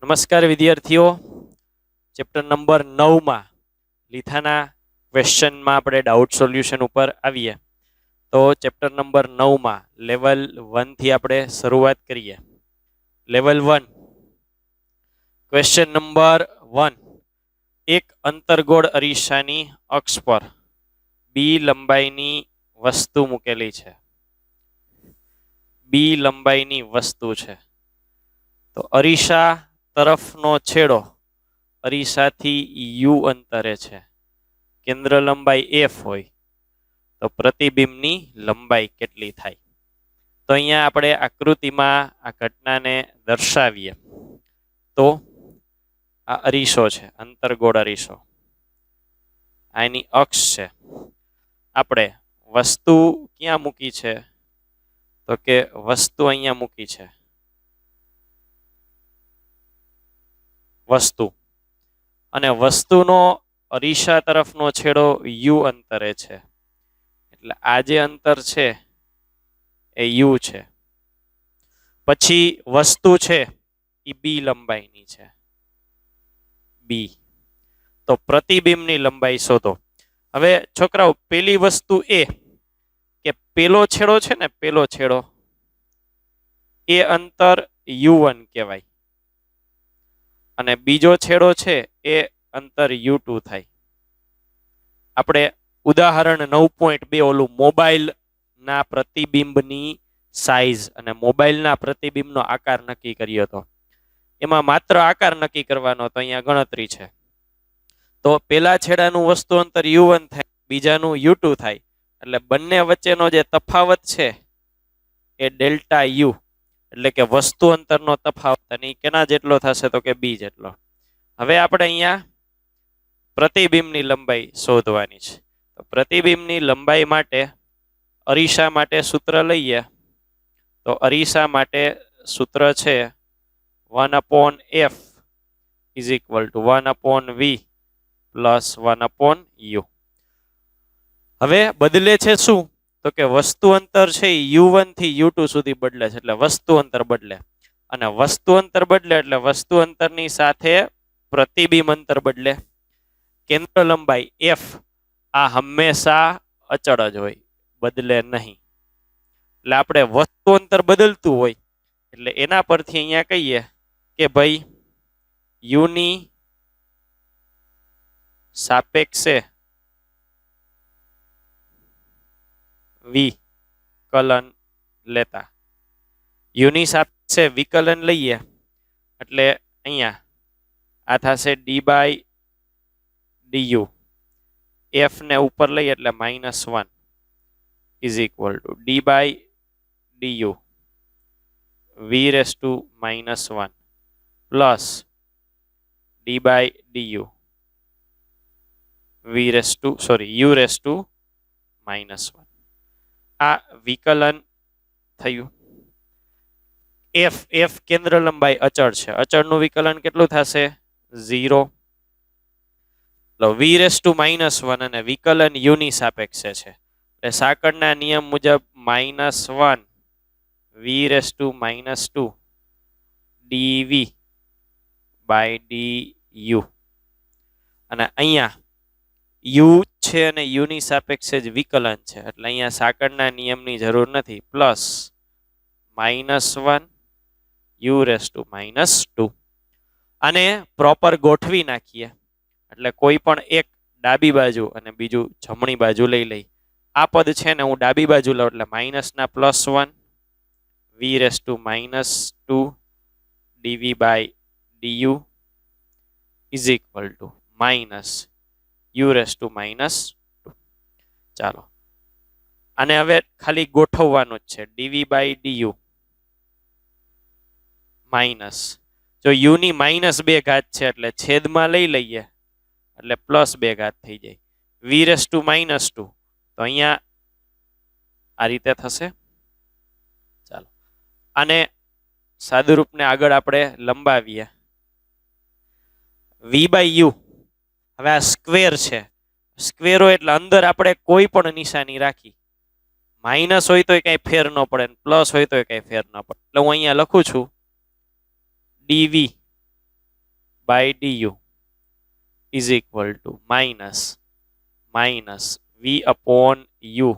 નમસ્કાર વિદ્યાર્થીઓ, chapter number 9 માં લીથાના ક્વેશ્ચનમાં આપણે ડાઉટ સોલ્યુશન ઉપર આવીએ. તો ચેપ્ટર નંબર 9 માં લેવલ 1 થી આપણે શરૂઆત કરીએ. Level 1, question number 1. એક અંતર્ગોળ અરીસાની અક્ષ પર બી લંબાઈની વસ્તુ મૂકેલી છે. બી લંબાઈની વસ્તુ છે. તો અરીસા તરફનો છેડો અરીસાથી યુ અંતરે છે. કેન્દ્ર લંબાઈ એફ હોય તો પ્રતિબિંબની લંબાઈ કેટલી થાય? તો અહીંયા આપણે આકૃતિમાં આ ઘટનાને દર્શાવીએ. તો આ અરીસો છે, અંતર્ગોળ અરીસો. આ એની અક્ષ છે. આપણે વસ્તુ ક્યાં મૂકી છે? તો કે વસ્તુ અહીંયા મૂકી છે. વસ્તુ અને વસ્તુનો અરીસા તરફનો છેડો યુ અંતરે છે. એટલે આ જે અંતર છે એ યુ છે. પછી વસ્તુ છે એ બી લંબાઈની છે. બી. તો પ્રતિબિંબની લંબાઈ શોધો. હવે છોકરાઓ, પેલી વસ્તુ એ કે પેલો છેડો છે ને, પેલો છેડો એ અંતર U1 કહેવાય અને બીજો છેડો છે એ અંતર U2 થાય. આપણે ઉદાહરણ 9.2 ઓલું મોબાઈલના પ્રતિબિંબની સાઈઝ અને મોબાઈલના પ્રતિબિંબનો આકાર નક્કી કર્યો હતો. એમાં માત્ર આકાર નક્કી કરવાનો હતો, અહીંયા ગણતરી છે. તો પેલા છેડાનું વસ્તુ અંતર U1 થાય, બીજાનું U2 થાય. એટલે બંને વચ્ચેનો જે તફાવત છે એ ડેલ્ટા યુ, એટલે કે વસ્તુ અંતરનો તફાવત, અને કેના જેટલો થશે? તો કે બી જેટલો. હવે આપણે અહીંયા પ્રતિબિંબની લંબાઈ શોધવાની છે. તો પ્રતિબિંબની લંબાઈ માટે અરીસા માટે સૂત્ર લઈએ. તો અરીસા માટે સૂત્ર છે 1/f = 1/v + 1/u. હવે બદલે છે શું? તો કે વસ્તુ અંતર છે U1 થી U2 સુધી બદલે છે. એટલે વસ્તુ અંતર બદલે, અને વસ્તુ અંતર બદલે એટલે વસ્તુ અંતરની સાથે પ્રતિબિંબ અંતર બદલે. કેન્દ્ર લંબાઈ F આ હંમેશા અચળ જ હોય, બદલે નહીં. એટલે આપણે વસ્તુ અંતર બદલતું હોય એટલે એના પરથી અહીંયા કહીએ કે ભાઈ U ની સાપેક્ષે વિકલન લેતા. યુની સાપેક્ષે વિકલન લઈએ એટલે અહીંયા આ થશે d/du. f ને ઉપર લઈએ એટલે -1 = d/du v⁻⁻1 plus d/du u⁻1. આ વિકલન થયું. f કેન્દ્ર લંબાઈ અચળ છે. અચળનું વિકલન કેટલું થશે? 0. v⁻1 અને વિકલન u ની સાપેક્ષે છે. એટલે સાંકળના નિયમ મુજબ -1 v⁻2 dv/du. અને અહીંયા u છે અને u ની સાપેક્ષે જ વિકલન છે. એટલે અહીંયા સાંકળના નિયમની જરૂર નથી. Plus -1 u⁻². આને પ્રોપર ગોઠવી નાખીએ એટલે કોઈ પણ એક ડાબી બાજુ અને બીજું જમણી બાજુ લઈ લઈ. આ પદ છે ને હું ડાબી બાજુ લઉં એટલે -ના +1 v⁻² dv/du = -u⁻². ચાલો, આને હવે ખાલી ગોઠવવાનું જ છે. dv/du માઇનસ, જો u ની -2 ઘાત છે એટલે છેદમાં લઈ લઈએ એટલે +2 ઘાત થઈ જાય. v⁻². તો અહીંયા આ રીતે થશે. ચાલો, આને સાદુરૂપને આગળ આપણે લંબાવીએ. v/u. હવે આ સ્ક્વેર છે. સ્ક્વેર હોય એટલે અંદર આપણે કોઈ પણ નિશાની રાખી. માઇનસ હોય તો કઈ ફેર ન પડે, પ્લસ હોય તો કઈ ફેર ન પડે. એટલે હું અહીંયા લખું છું dv by d u is equal to minus v upon u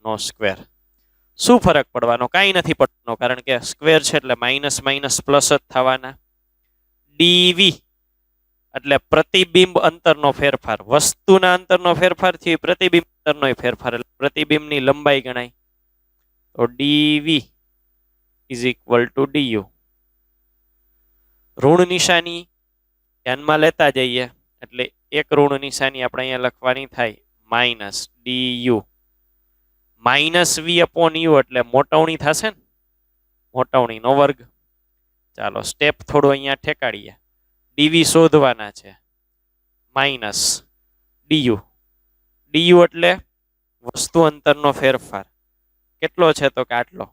નો સ્ક્વેર. શું ફરક પડવાનો? કાંઈ નથી પડવાનો, કારણ કે સ્ક્વેર છે એટલે માઇનસ માઇનસ પ્લસ જ થવાના. ડીવી એટલે પ્રતિબિંબ અંતરનો ફેરફાર, વસ્તુના અંતરનો ફેરફાર થી પ્રતિબિંબ અંતરનો ફેરફાર, એટલે પ્રતિબિંબની લંબાઈ ગણાય. તો d v is equal to d u. ઋણ નિશાની ધ્યાનમાં લેતા જઈએ એટલે એક ઋણ નિશાની આપણે અહીંયા લખવાની થાય, minus d u. Minus v upon u એટલે મોટવણી થશે ને, મોટવણીનો વર્ગ. ચાલો સ્ટેપ થોડું અહીંયા ઠેકાડીએ. ડીવી શોધવાના છે, માઇનસ ડીયુ. ડીયુ એટલે વસ્તુ અંતરનો ફેરફાર. કેટલો છે? તો કે આટલો.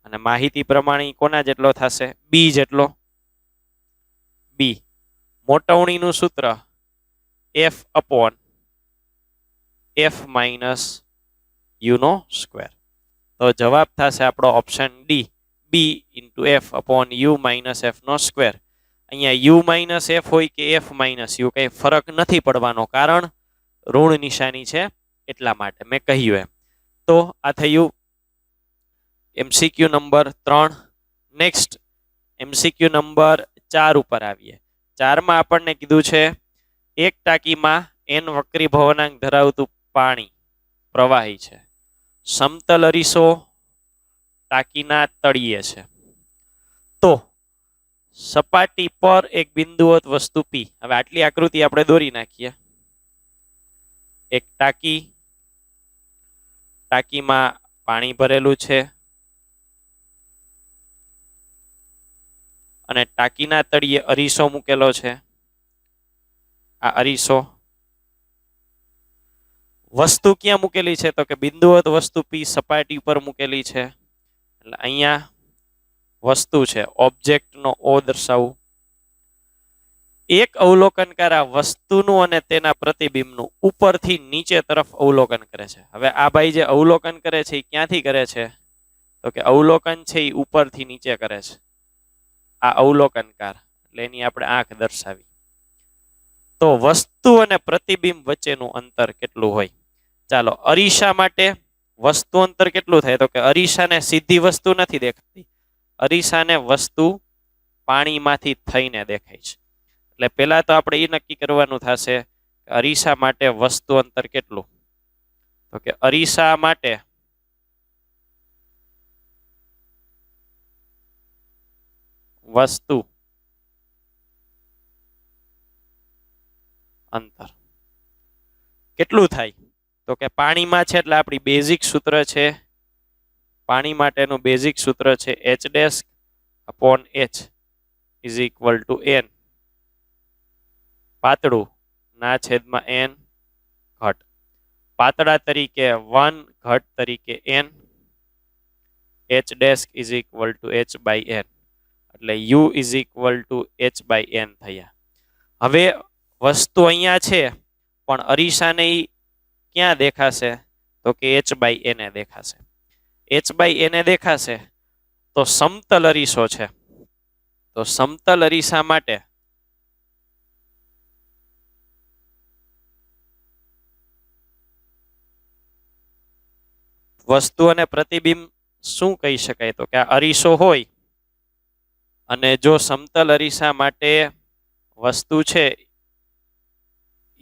અને માહિતી પ્રમાણે કોના જેટલો થશે? બી જેટલો. બી મોટવણીનું સૂત્ર f upon f minus u નો સ્ક્વેર. તો જવાબ થશે આપણો option D, b into f upon u minus f નો સ્ક્વેર. અહીંયા યુ માઇનસ એફ હોય કે એફ માઇનસ યુ કંઈ ફરક નથી પડવાનો, કારણ ઋણ નિશાની છે એટલા માટે મેં કહ્યું એમ. તો આ થયું MCQ number 3. Next MCQ number 4 ઉપર આવીએ. 4માં આપણને કીધું છે એક ટાંકીમાં એન વક્રી ભવનાંક ધરાવતું પાણી પ્રવાહી છે. સમતલ અરીસો ટાંકીના તળિયે છે. તો સપાટી પર એક બિંદુવત વસ્તુ પી. હવે આટલી આકૃતિ આપણે દોરી નાખીએ. એક ટાંકીમાં પાણી ભરેલું છે અને ટાંકીના તળિયે અરીસો મૂકેલો છે. આ અરીસો વસ્તુ ક્યાં મૂકેલી છે? તો કે બિંદુવત વસ્તુ પી સપાટી પર મૂકેલી છે. એટલે અહીંયા વસ્તુ છે, ઓબ્જેક્ટનો ઓ દર્શાવવું. એક અવલોકનકાર આ વસ્તુનું અને તેના પ્રતિબિંબનું ઉપરથી નીચે તરફ અવલોકન કરે છે. હવે આ ભાઈ જે અવલોકન કરે છે એ ક્યાંથી કરે છે? તો કે અવલોકન છે એ ઉપરથી નીચે કરે છે. આ અવલોકનકાર એટલે એની આપણે આંખ દર્શાવી. તો વસ્તુ અને પ્રતિબિંબ વચ્ચેનું અંતર કેટલું હોય? ચાલો અરીસા માટે વસ્તુ અંતર કેટલું થાય? તો કે અરીસાને સીધી વસ્તુ નથી દેખાતી, અરીસાને વસ્તુ પાણીમાંથી થઈને દેખાય છે. એટલે પહેલા તો આપણે એ નક્કી કરવાનું થશે કે અરીસા માટે વસ્તુ અંતર કેટલું. તો કે અરીસા માટે વસ્તુ અંતર કેટલું થાય? તો કે પાણીમાં છે એટલે આપણી બેઝિક સૂત્ર છે, પાણી માટેનું બેઝિક સૂત્ર છે h dash upon h is equal to n. પાતળું ના છેદમાં એન ઘટ. પાતળા તરીકે 1 ઘટ તરીકે N. H dash is equal to H by N. એટલે U is equal to H by N થયા. હવે વસ્તુ અહીંયા છે પણ અરીસાને ક્યાં દેખાશે? તો કે એચ બાય એને દેખાશે. એચ બાય એને દેખાશે તો સમતલ અરીસો છે. તો સમતલ અરીસા માટે વસ્તુ અને પ્રતિબિંબ શું કહી શકાય? તો કે આ અરીસો હોય અને જો સમતલ અરીસા માટે વસ્તુ છે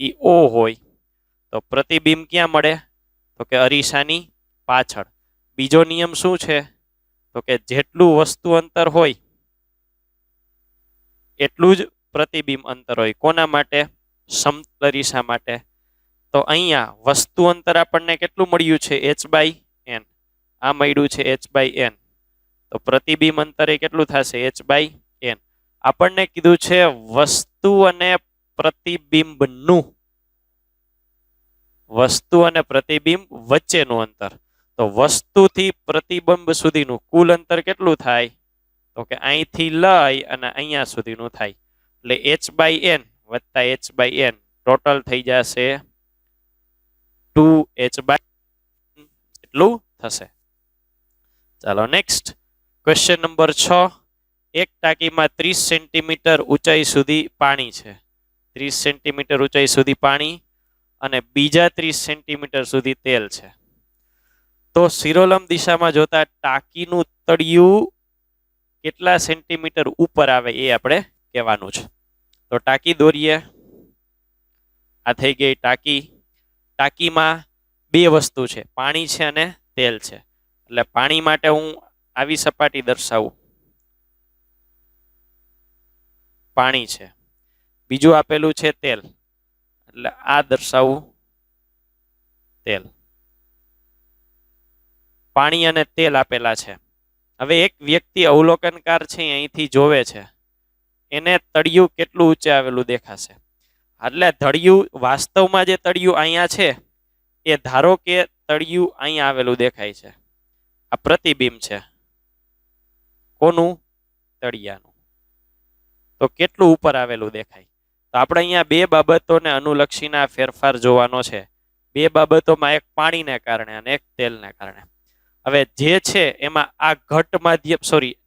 ઈ ઓ હોય તો પ્રતિબિંબ ક્યાં મળે? તો કે અરીસાની પાછળ. બીજો નિયમ શું છે? તો કે જેટલું વસ્તુ અંતર હોય એટલું જ પ્રતિબિંબ અંતર હોય. કોના માટે? સમતલ અરીસા માટે. તો અહીંયા વસ્તુ અંતર આપણને કેટલું મળ્યું છે? H by n. આ મળ્યું છે એચ બાય એન. તો પ્રતિબિંબ અંતર એ કેટલું થશે? H by n. આપણને કીધું છે વસ્તુ અને પ્રતિબિંબનું, વસ્તુ અને પ્રતિબિંબ વચ્ચેનું અંતર. તો વસ્તુથી પ્રતિબિંબ સુધીનું કુલ અંતર કેટલું થાય? તો કે અહીંથી લઈ અને અહીંયા સુધીનું થાય. એટલે એચ બાય એન વત્તા એચ બાય એન ટોટલ થઈ જશે 2h બાય એટલું થશે. ચાલો નેક્સ્ટ ક્વેશ્ચન નંબર 6. એક ટાંકીમાં 30 સેન્ટીમીટર ઊંચાઈ સુધી પાણી છે, 30 સેન્ટીમીટર ઊંચાઈ સુધી પાણી અને બીજા 30 સેન્ટીમીટર સુધી તેલ છે. તો શિરોલંબ દિશામાં જોતા ટાંકીનું તળિયું કેટલા સેન્ટીમીટર ઉપર આવે એ આપણે કહેવાનું છે. તો ટાંકી દોરીએ. આ થઈ ગઈ ટાંકી. ટાંકીમાં બે વસ્તુ છે, પાણી છે અને તેલ છે. એટલે પાણી માટે હું આવી સપાટી દર્શાવું, પાણી છે. બીજું આપેલું છે તેલ, એટલે આ દર્શાવું તેલ. પાણી અને તેલ આપેલા છે. હવે એક વ્યક્તિ અવલોકનકાર છે અહીંથી જોવે છે, એને તળિયું કેટલું ઊંચે આવેલું દેખાશે. એટલે તળિયું વાસ્તવમાં જે તળિયું અહીંયા છે એ ધારો કે તળિયું અહીંયા આવેલું દેખાય છે. આ પ્રતિબિંબ છે કોનું? તળિયાનું. તો કેટલું ઉપર આવેલું દેખાય? તો આપણે અહીંયા બે બાબતોને અનુલક્ષીના ફેરફાર જોવાનો છે. બે બાબતોમાં એક પાણીને કારણે અને એક તેલને કારણે. હવે જે છે એમાં આ ઘટ માધ્યમ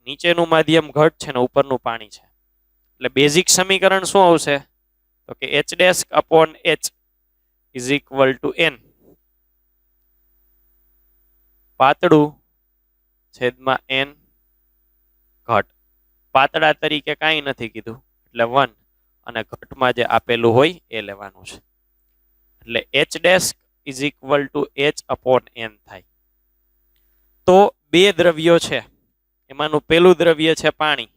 નીચેનું માધ્યમ ઘટ છે ને ઉપરનું પાણી છે. એટલે બેઝિક સમીકરણ શું આવશે? તો કે h dash upon h is equal two n. પાતળું છેદમાં n ઘટ. પાતળા તરીકે કાંઈ નથી કીધું એટલે 1 અને ઘટમાં જે આપેલું હોય એ લેવાનું છે. એટલે h dash is equal to h upon n થાય. તો બે દ્રવ્યો છે, એમાંનું પેલું દ્રવ્ય છે પાણી.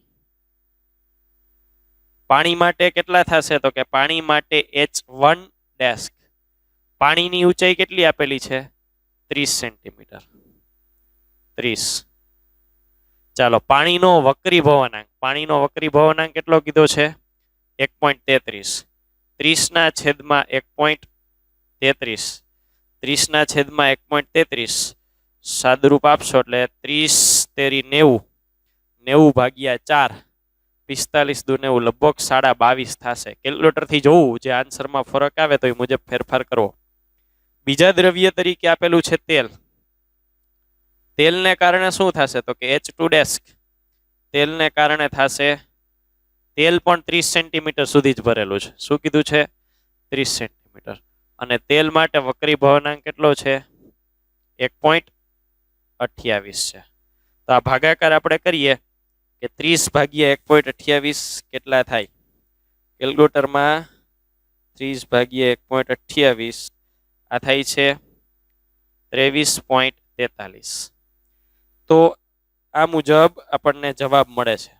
પાણી માટે કેટલા થશે? તો કે પાણી માટે h1 ડેશ. પાણીની ઊંચાઈ કેટલી આપેલી છે? 30 સેન્ટીમીટર. 30. ચાલો, પાણીનો વક્રીભવનાંક. પાણીનો વક્રીભવનાંક કેટલો કીધો છે? 1.33. 30 ના છેદમાં 1.33. 30 ના છેદમાં 1.33 સાદુરૂપ આપશો એટલે 30 તેરી 90. 90 ભાગ્યા 4, 45 દુ 90, લગભગ 22.5 થશે. કેલ્ક્યુલેટરથી જોવું, જે આન્સરમાં ફરક આવે તો એ મુજબ ફેરફાર કરવો. બીજા દ્રવ્ય તરીકે આપેલું છે તેલ. તેલને કારણે શું થશે? તો કે h2 ડેશ. તેલને કારણે થશે, તેલ પણ 30 સેન્ટીમીટર સુધી જ ભરેલું છે. શું કીધું છે? 30 સેન્ટીમીટર. અને તેલ માટે વક્રીભવનાંક કેટલો છે? 1.28 છે. તો આ ભાગાકાર આપણે કરીએ કે 30 ભાગ્યા 1.28 કેટલા થાય? કેલ્ક્યુલેટરમાં 30 ભાગ્યા 1.28 આ થાય છે 23.43. તો આ મુજબ આપણને જવાબ મળે છે.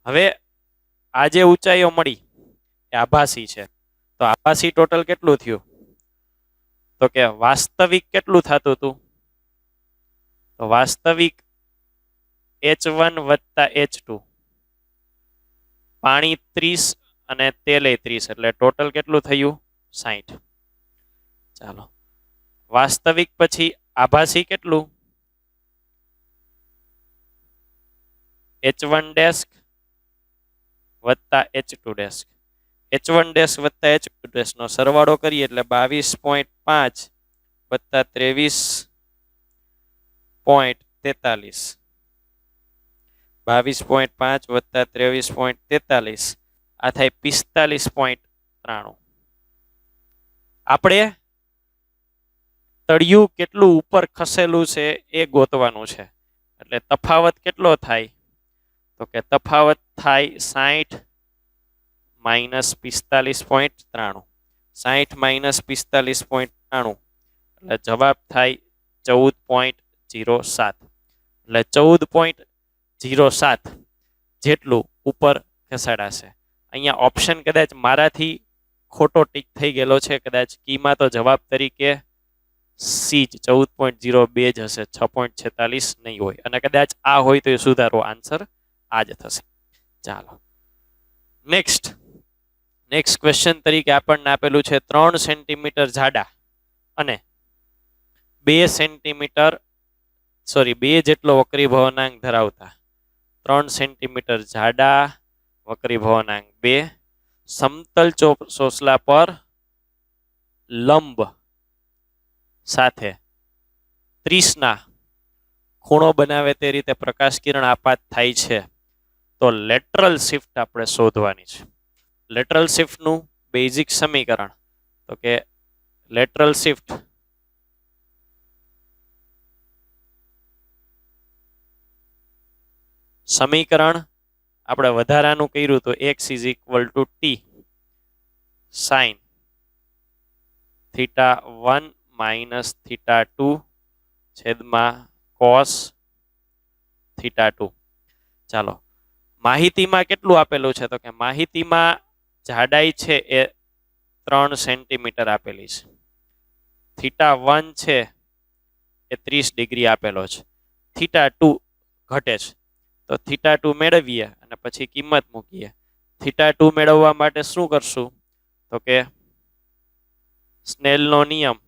હવે આ જે ઊંચાઈઓ મળી એ આભાસી છે. તો આભાસી ટોટલ કેટલું થયું? તો કે વાસ્તવિક કેટલું થતું હતું? તો વાસ્તવિક h1 વત્તા h2. પાણી 30 અને તેલ 30, એટલે ટોટલ કેટલું થયું? 60. ચાલો, વાસ્તવિક પછી આભાસી કેટલું? h1 ડેશ વત્તા h2 ડેશ. h1 ડેશ વત્તા h2 ડેશ નો સરવાળો કરીએ એટલે 22.5 વત્તા 23.43. 22.5 વત્તા 23.43 આ થાય 45.93. આપણે તળિયું કેટલું ઉપર ખસેલું છે એ ગોતવાનું છે. એટલે તફાવત કેટલો થાય? તો કે તફાવત થાય 60 માઇનસ 45.93. 60 માઇનસ 45.93 એટલે જવાબ થાય 14.07. એટલે 14.07 જેટલું ઉપર ખસેડાશે. અહીંયા ઓપ્શન કદાચ મારાથી ખોટો ટીક થઈ ગયેલો છે, કદાચ કીમાં તો જવાબ તરીકે સી જ 14.02 જ હશે, 6.46 નહીં હોય. અને કદાચ આ હોય તો એ સુધારો, આન્સર આ જ થશે. ચાલો, નેક્સ્ટ ક્વેશ્ચન તરીકે આપણને આપેલું છે 3 સેન્ટીમીટર જાડા અને 2 સેન્ટીમીટર 2 જેટલો વક્રીભવનાંક ધરાવતા 3 સેન્ટીમીટર જાડા, વક્રીભવનાંક 2, સમતલ ચોસલા પર લંબ સાથે 30 ના ખૂણો બનાવે તે રીતે પ્રકાશ કિરણ આપાત થાય છે. તો લેટરલ શિફ્ટ આપણે શોધવાની છે. લેટરલ શિફ્ટનું બેઝિક સમીકરણ તો કે લેટરલ શિફ્ટ સમીકરણ આપણે વધારાનું કર્યું તો x is equal two T sine theta 1 minus theta 2 છેદમાં કોસ થીટા 2. ચાલો, માહિતીમાં કેટલું આપેલું છે તો કે માહિતીમાં જાડાઈ છે એ 3 સેન્ટીમીટર આપેલી છે. થીટા 1 છે એ 30 ડિગ્રી આપેલો છે. થીટા 2 ઘટે છે તો થીટા 2 મેળવીએ અને પછી કિંમત મૂકીએ. થીટા 2 મેળવવા માટે શું કરશું તો કે સ્નેલનો નિયમ.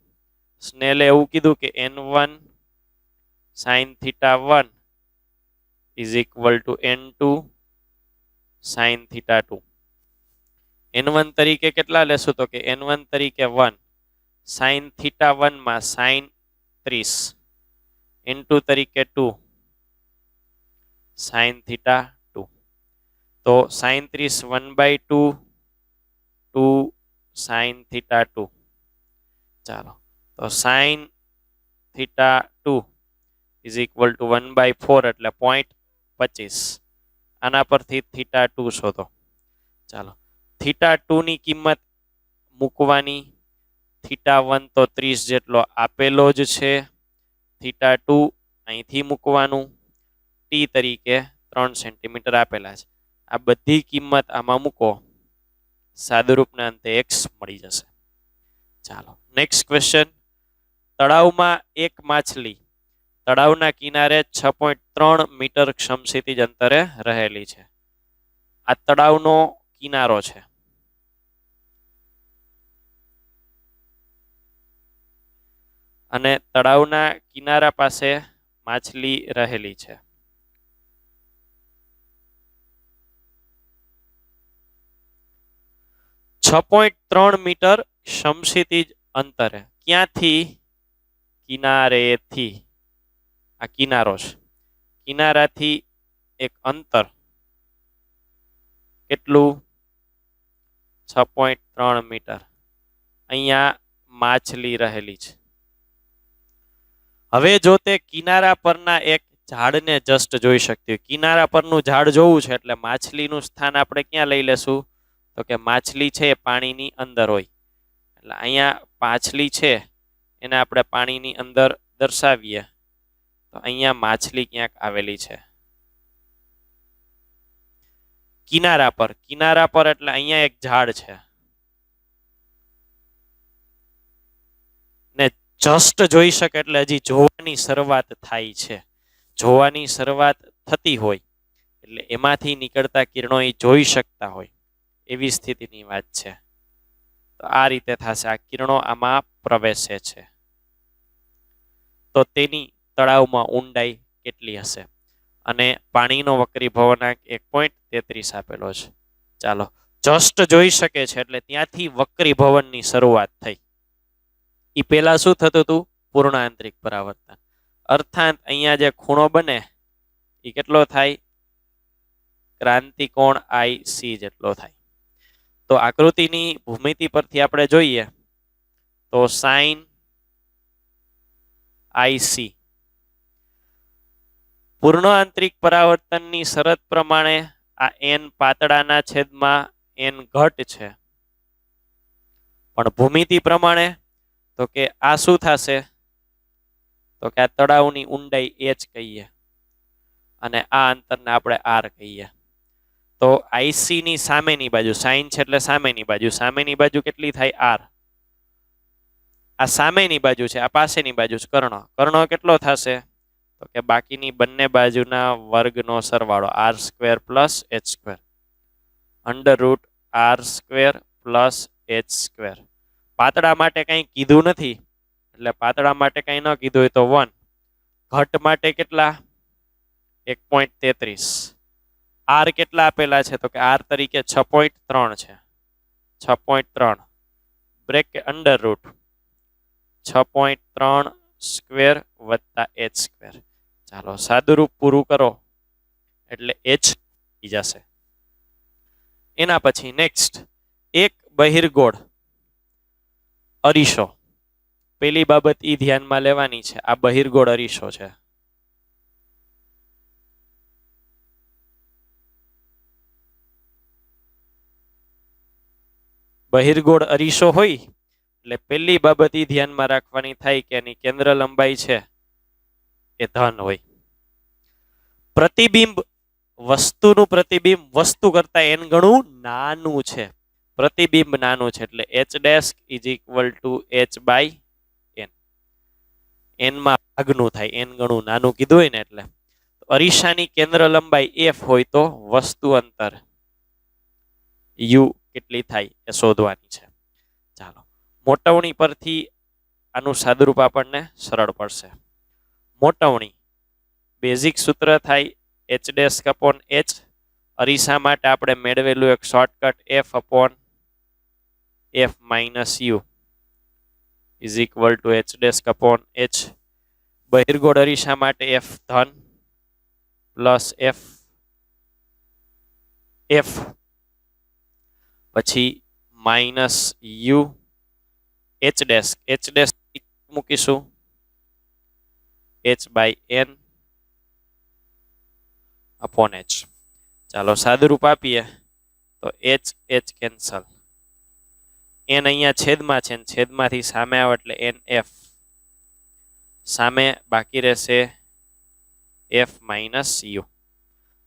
સ્નેલે એવું કીધું કે n1 sin theta 1 is equal two n2 sin theta 2. n1 તરીકે કેટલા લેશું તો કે n1 તરીકે 1 sin થીટા 1 માં sin 30, n2 તરીકે 2 sin થીટા 2. તો sin 30 1/2 2 sin થીટા 2. ચાલો, તો sin theta 2 is equal two 1/4 એટલે 0.25. આના પરથી થીટા 2 શોધો. ચાલો, થીટા 2 ની કિંમત મૂકવાની. થીટા 1 તો 30 જેટલો આપેલો જ છે. થીટા 2 અહીંથી મૂકવાનું. ટી તરીકે 3 સેન્ટીમીટર આપેલા છે. આ બધી કિંમત આમાં મૂકો, સાદુરૂપના અંતે x મળી જશે. ચાલો, નેક્સ્ટ ક્વેશ્ચન. તળાવમાં એક માછલી તળાવના કિનારે 6.3 મીટર સમક્ષિતિજ અંતરે રહેલી છે. આ તળાવનો કિનારો છે. અને તળાવના કિનારા પાસે માછલી રહેલી છે. .3 મીટર સમક્ષિતિજ અંતરે. ક્યાંથી? કિનારેથી. આ કિનારો છે. કિનારાથી એક અંતર કેટલું? 6.3 મીટર. અહીંયા માછલી રહેલી છે. હવે જો તે કિનારા પરના એક ઝાડને જસ્ટ જોઈ શકતી હોય, કિનારા પરનું ઝાડ જોવું છે એટલે માછલીનું સ્થાન આપણે ક્યાં લઈ લેશું તો કે માછલી છે એ પાણીની અંદર હોય. એટલે અહીંયા માછલી છે એને આપણે પાણીની અંદર દર્શાવીએ તો અહીંયા માછલી ક્યાંક આવેલી છે કિનારા પર. કિનારા પર એટલે અહીંયા એક ઝાડ છે ને જસ્ટ જોઈ શકે એટલે હજી જોવાની શરૂઆત થાય છે. જોવાની શરૂઆત થતી હોય એટલે એમાંથી નીકળતા કિરણો એ જોઈ શકતા હોય એવી સ્થિતિની વાત છે. તો આ રીતે થશે. આ કિરણો આમાં પ્રવેશે છે તો તેની તળાવમાં ઊંડાઈ કેટલી હશે? અને પાણીનો વક્રીભવનાંક 1.33 આપેલો છે. ચાલો, જસ્ટ જોઈ શકે છે એટલે ત્યાંથી વક્રીભવનની શરૂઆત થઈ. એ પહેલા શું થતું હતું? પૂર્ણ આંતરિક પરાવર્તન. અર્થાત અહીંયા જે ખૂણો બને એ કેટલો થાય? ક્રાંતિકોણ IC જેટલો થાય. તો આકૃતિની ભૂમિતિ પરથી આપણે જોઈએ તો sin IC. પૂર્ણ આંતરિક પરાવર્તનની શરત પ્રમાણે આ n પાતળાના છેદમાં n ઘટ છે. પણ ભૂમિતિ પ્રમાણે તો કે આ શું થશે તો કે આ તળાવની ઊંડાઈ h કહીએ અને આ અંતરને આપણે r કહીએ. તો IC ની સામેની બાજુ, સાઇન છે એટલે સામેની બાજુ, સામેની બાજુ કેટલી થાય? r. આ સામેની બાજુ છે, આ પાસેની બાજુ છે કર્ણ. કર્ણ કેટલો થશે તો કે બાકીની બંને બાજુના વર્ગનો સરવાળો r² + h². √r² + h². પાતળા માટે કંઈ કીધું નથી એટલે પાતળા માટે કંઈ ન કીધું હોય તો 1. ઘટ માટે કેટલા? 1.33. r કેટલા આપેલા છે તો કે r તરીકે 6.3 છે. 6.3 બ્રેકેટ √6.3² + h². ચાલો, સાદુરૂપ પૂરું કરો એટલે h જશે. એના પછી નેક્સ્ટ એક બહિર્ગોળ અરીસો. પેલી બાબત ઈ ધ્યાનમાં લેવાની છે, આ બહિર્ગોળ અરીસો છે. બહિર્ગોળ અરીસો હોય એટલે પેલી બાબત ઈ ધ્યાનમાં રાખવાની થાય કે એની કેન્દ્ર લંબાઈ છે એ ધન હોય. પ્રતિબિંબ, વસ્તુનું પ્રતિબિંબ વસ્તુ કરતા n ગણું નાનું છે. પ્રતિબિંબ નાનું છે એટલે h dash is equal to h by n. n માં ભાગનું થાય, n ગણું નાનું કીધું હોય ને એટલે. અરીસાની કેન્દ્ર લંબાઈ f હોય તો વસ્તુ અંતર u કેટલી થાય એ શોધવાની છે. ચાલો, મોટવણી પરથી આનું સાદુરૂપ આપણને સરળ પડશે. મોટવણી બેઝિક સૂત્ર થાય h ડેશ અપોન h. અરીસા માટે આપણે મેળવેલું એક shortcut f upon f minus u is equal to h dash upon h. બહિર્ગોળ અરીસા માટે f ધન પ્લસ f f પછી માઇનસ u h ડેશ મૂકીશું h by n upon h. ચાલો સાદુરૂપ આપીએ તો h h કેન્સલ. n અહીંયા છેદમાં છે, છેદમાંથી સામે આવે એટલે n f. સામે બાકી રહેશે f માઇનસ u.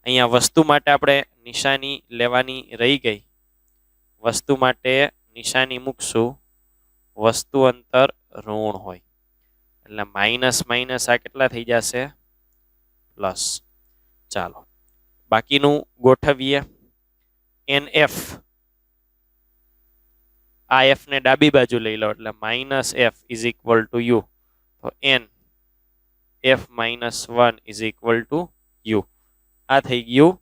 અહીંયા વસ્તુ માટે આપણે નિશાની લેવાની રહી ગઈ. વસ્તુ માટે નિશાની મૂકશું વસ્તુ અંતર ઋણ હોય એટલે માઇનસ માઇનસ આ કેટલા થઈ જશે પ્લસ. ચાલો બાકીનું ગોઠવીએ. nf, આ f ને ડાબી બાજુ લઈ લો એટલે minus f is equal two u. તો n f minus 1 is equal two u. આ થઈ ગયું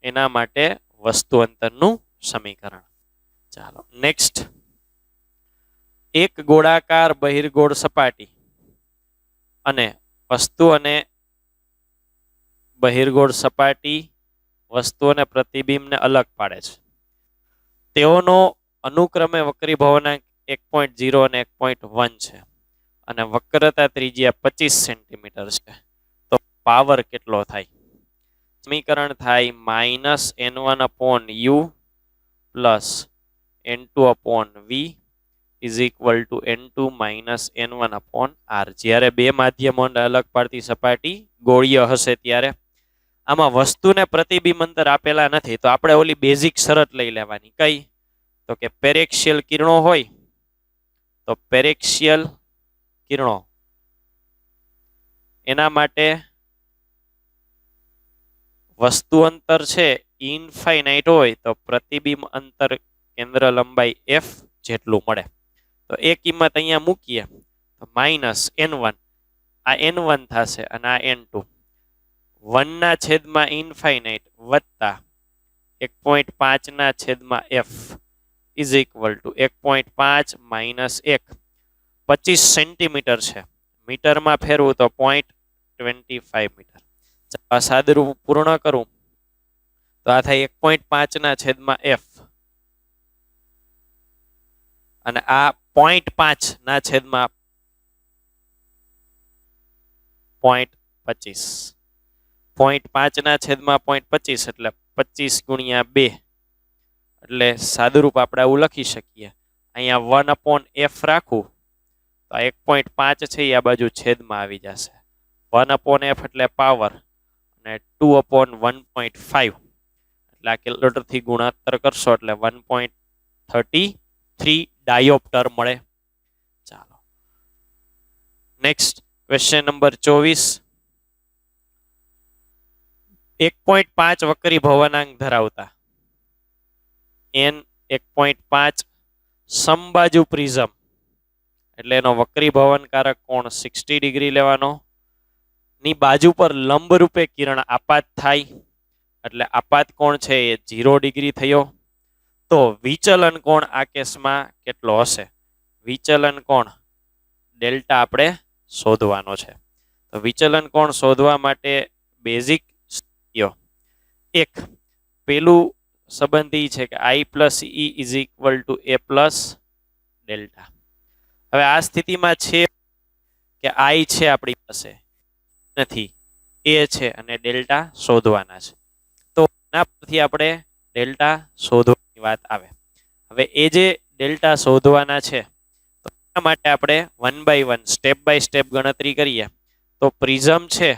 એના માટે વસ્તુ અંતરનું સમીકરણ. ચાલો નેક્સ્ટ એક ગોળાકાર બહિર્ગોળ સપાટી અને વસ્તુ અને બહિર્ગોળ સપાટી વસ્તુ અને પ્રતિબિંબને અલગ પાડે છે. તેઓનો અનુક્રમે વક્રીભવનાંક 1.0 અને 1.1 છે અને વક્રતા ત્રિજ્યા 25 સેન્ટીમીટર છે. તો પાવર કેટલો થાય? સમીકરણ થાય minus n1 upon u plus n2 upon v is equal two n2 minus n1 upon r. જ્યારે બે માધ્યમોને અલગ પાડતી સપાટી ગોળીય હશે ત્યારે આમાં વસ્તુને પ્રતિબિંબ અંતર આપેલા નથી, તો આપણે ઓલી બેઝિક શરત લઈ લેવાની. કઈ? તો કે પેરેક્શિયલ કિરણો હોય તો પેરેક્શિયલ કિરણો એના માટે વસ્તુ અંતર છે ઇનફાઇનાઇટ હોય તો પ્રતિબિંબ અંતર કેન્દ્ર લંબાઈ f જેટલું મળે. તો એ કિંમત અહીંયા મૂકીએ તો માઇનસ n1, આ n1 થશે અને આ n2. 1 ના છેદમાં ઇનફાઇનાઇટ વત્તા 1.5 ના છેદમાં f is equal two 1.5 minus 1. 25 centimetre છે, મીટરમાં ફેરવું તો 0.25 મીટર. સાદુરૂપ પૂર્ણ કરું તો આ થાય 1.5 ના છેદમાં f અને આ 0.5 ના છેદમાં 0.25. 0.5 ના છેદમાં 0.25 એટલે 25 ગુણ્યા 2 એટલે સાદુરૂપ આપણે આવું લખી શકીએ. અહીંયા 1 અપોન f રાખું તો 1.5 છે એ આ બાજુ છેદમાં આવી જશે. 1 અપોન f એટલે પાવર અને 2 અપોન 1.5 એટલે આ કેલ્ક્યુલેટરથી ગુણાકાર કરશો એટલે 1.33 ડાયોપ્ટર મળે. ચાલો નેક્સ્ટ ક્વેશ્ચન નંબર 24. 1.5 વક્રીભવનાંક ધરાવતા n 1.5 સમબાજુ પ્રિઝમ એટલે એનો વક્રીભવનકારક કોણ 60 ડિગ્રી લેવાનો. ની બાજુ પર લંબ રૂપે કિરણ આપાત થાય એટલે આપાત કોણ છે એ 0 ડિગ્રી થયો. તો વિચલન કોણ આ કેસમાં કેટલો હશે? વિચલન કોણ ડેલ્ટા આપણે શોધવાનો છે. તો વિચલન કોણ શોધવા માટે બેઝિક એક પેલું સંબંધી છે કે I plus E is equal two A plus delta. હવે આ સ્થિતિમાં છે કે I છે આપણી પાસે નથી, એ છે અને ડેલ્ટા શોધવાના છે. તો એના પરથી આપણે ડેલ્ટા શોધવાની વાત આવે. હવે એ જે ડેલ્ટા શોધવાના છે તો એના માટે આપણે 1 બાય 1 સ્ટેપ બાય સ્ટેપ ગણતરી કરીએ. તો પ્રિઝમ છે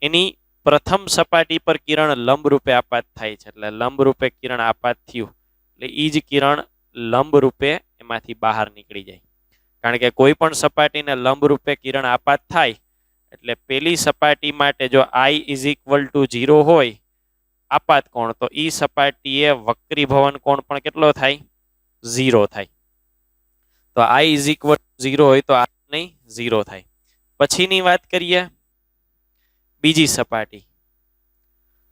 એની પ્રથમ સપાટી પર કિરણ લંબ રૂપે આપાત થાય છે, એટલે લંબ રૂપે કિરણ આપાત થયું એટલે એ જ કિરણ લંબ રૂપે એમાંથી બહાર નીકળી જાય. કારણ કે કોઈ પણ સપાટીને લંબ રૂપે કિરણ આપાત થાય એટલે પેલી સપાટી માટે જો I ઇઝ ઇક્વલ ટુ 0 હોય આપાત કોણ, તો ઈ સપાટીએ વક્રીભવન કોણ પણ કેટલો થાય? 0 થાય. તો I ઇઝ ઇક્વલ ટુ 0 હોય તો આ નહીં 0 થાય. પછીની વાત કરીએ બીજી સપાટી.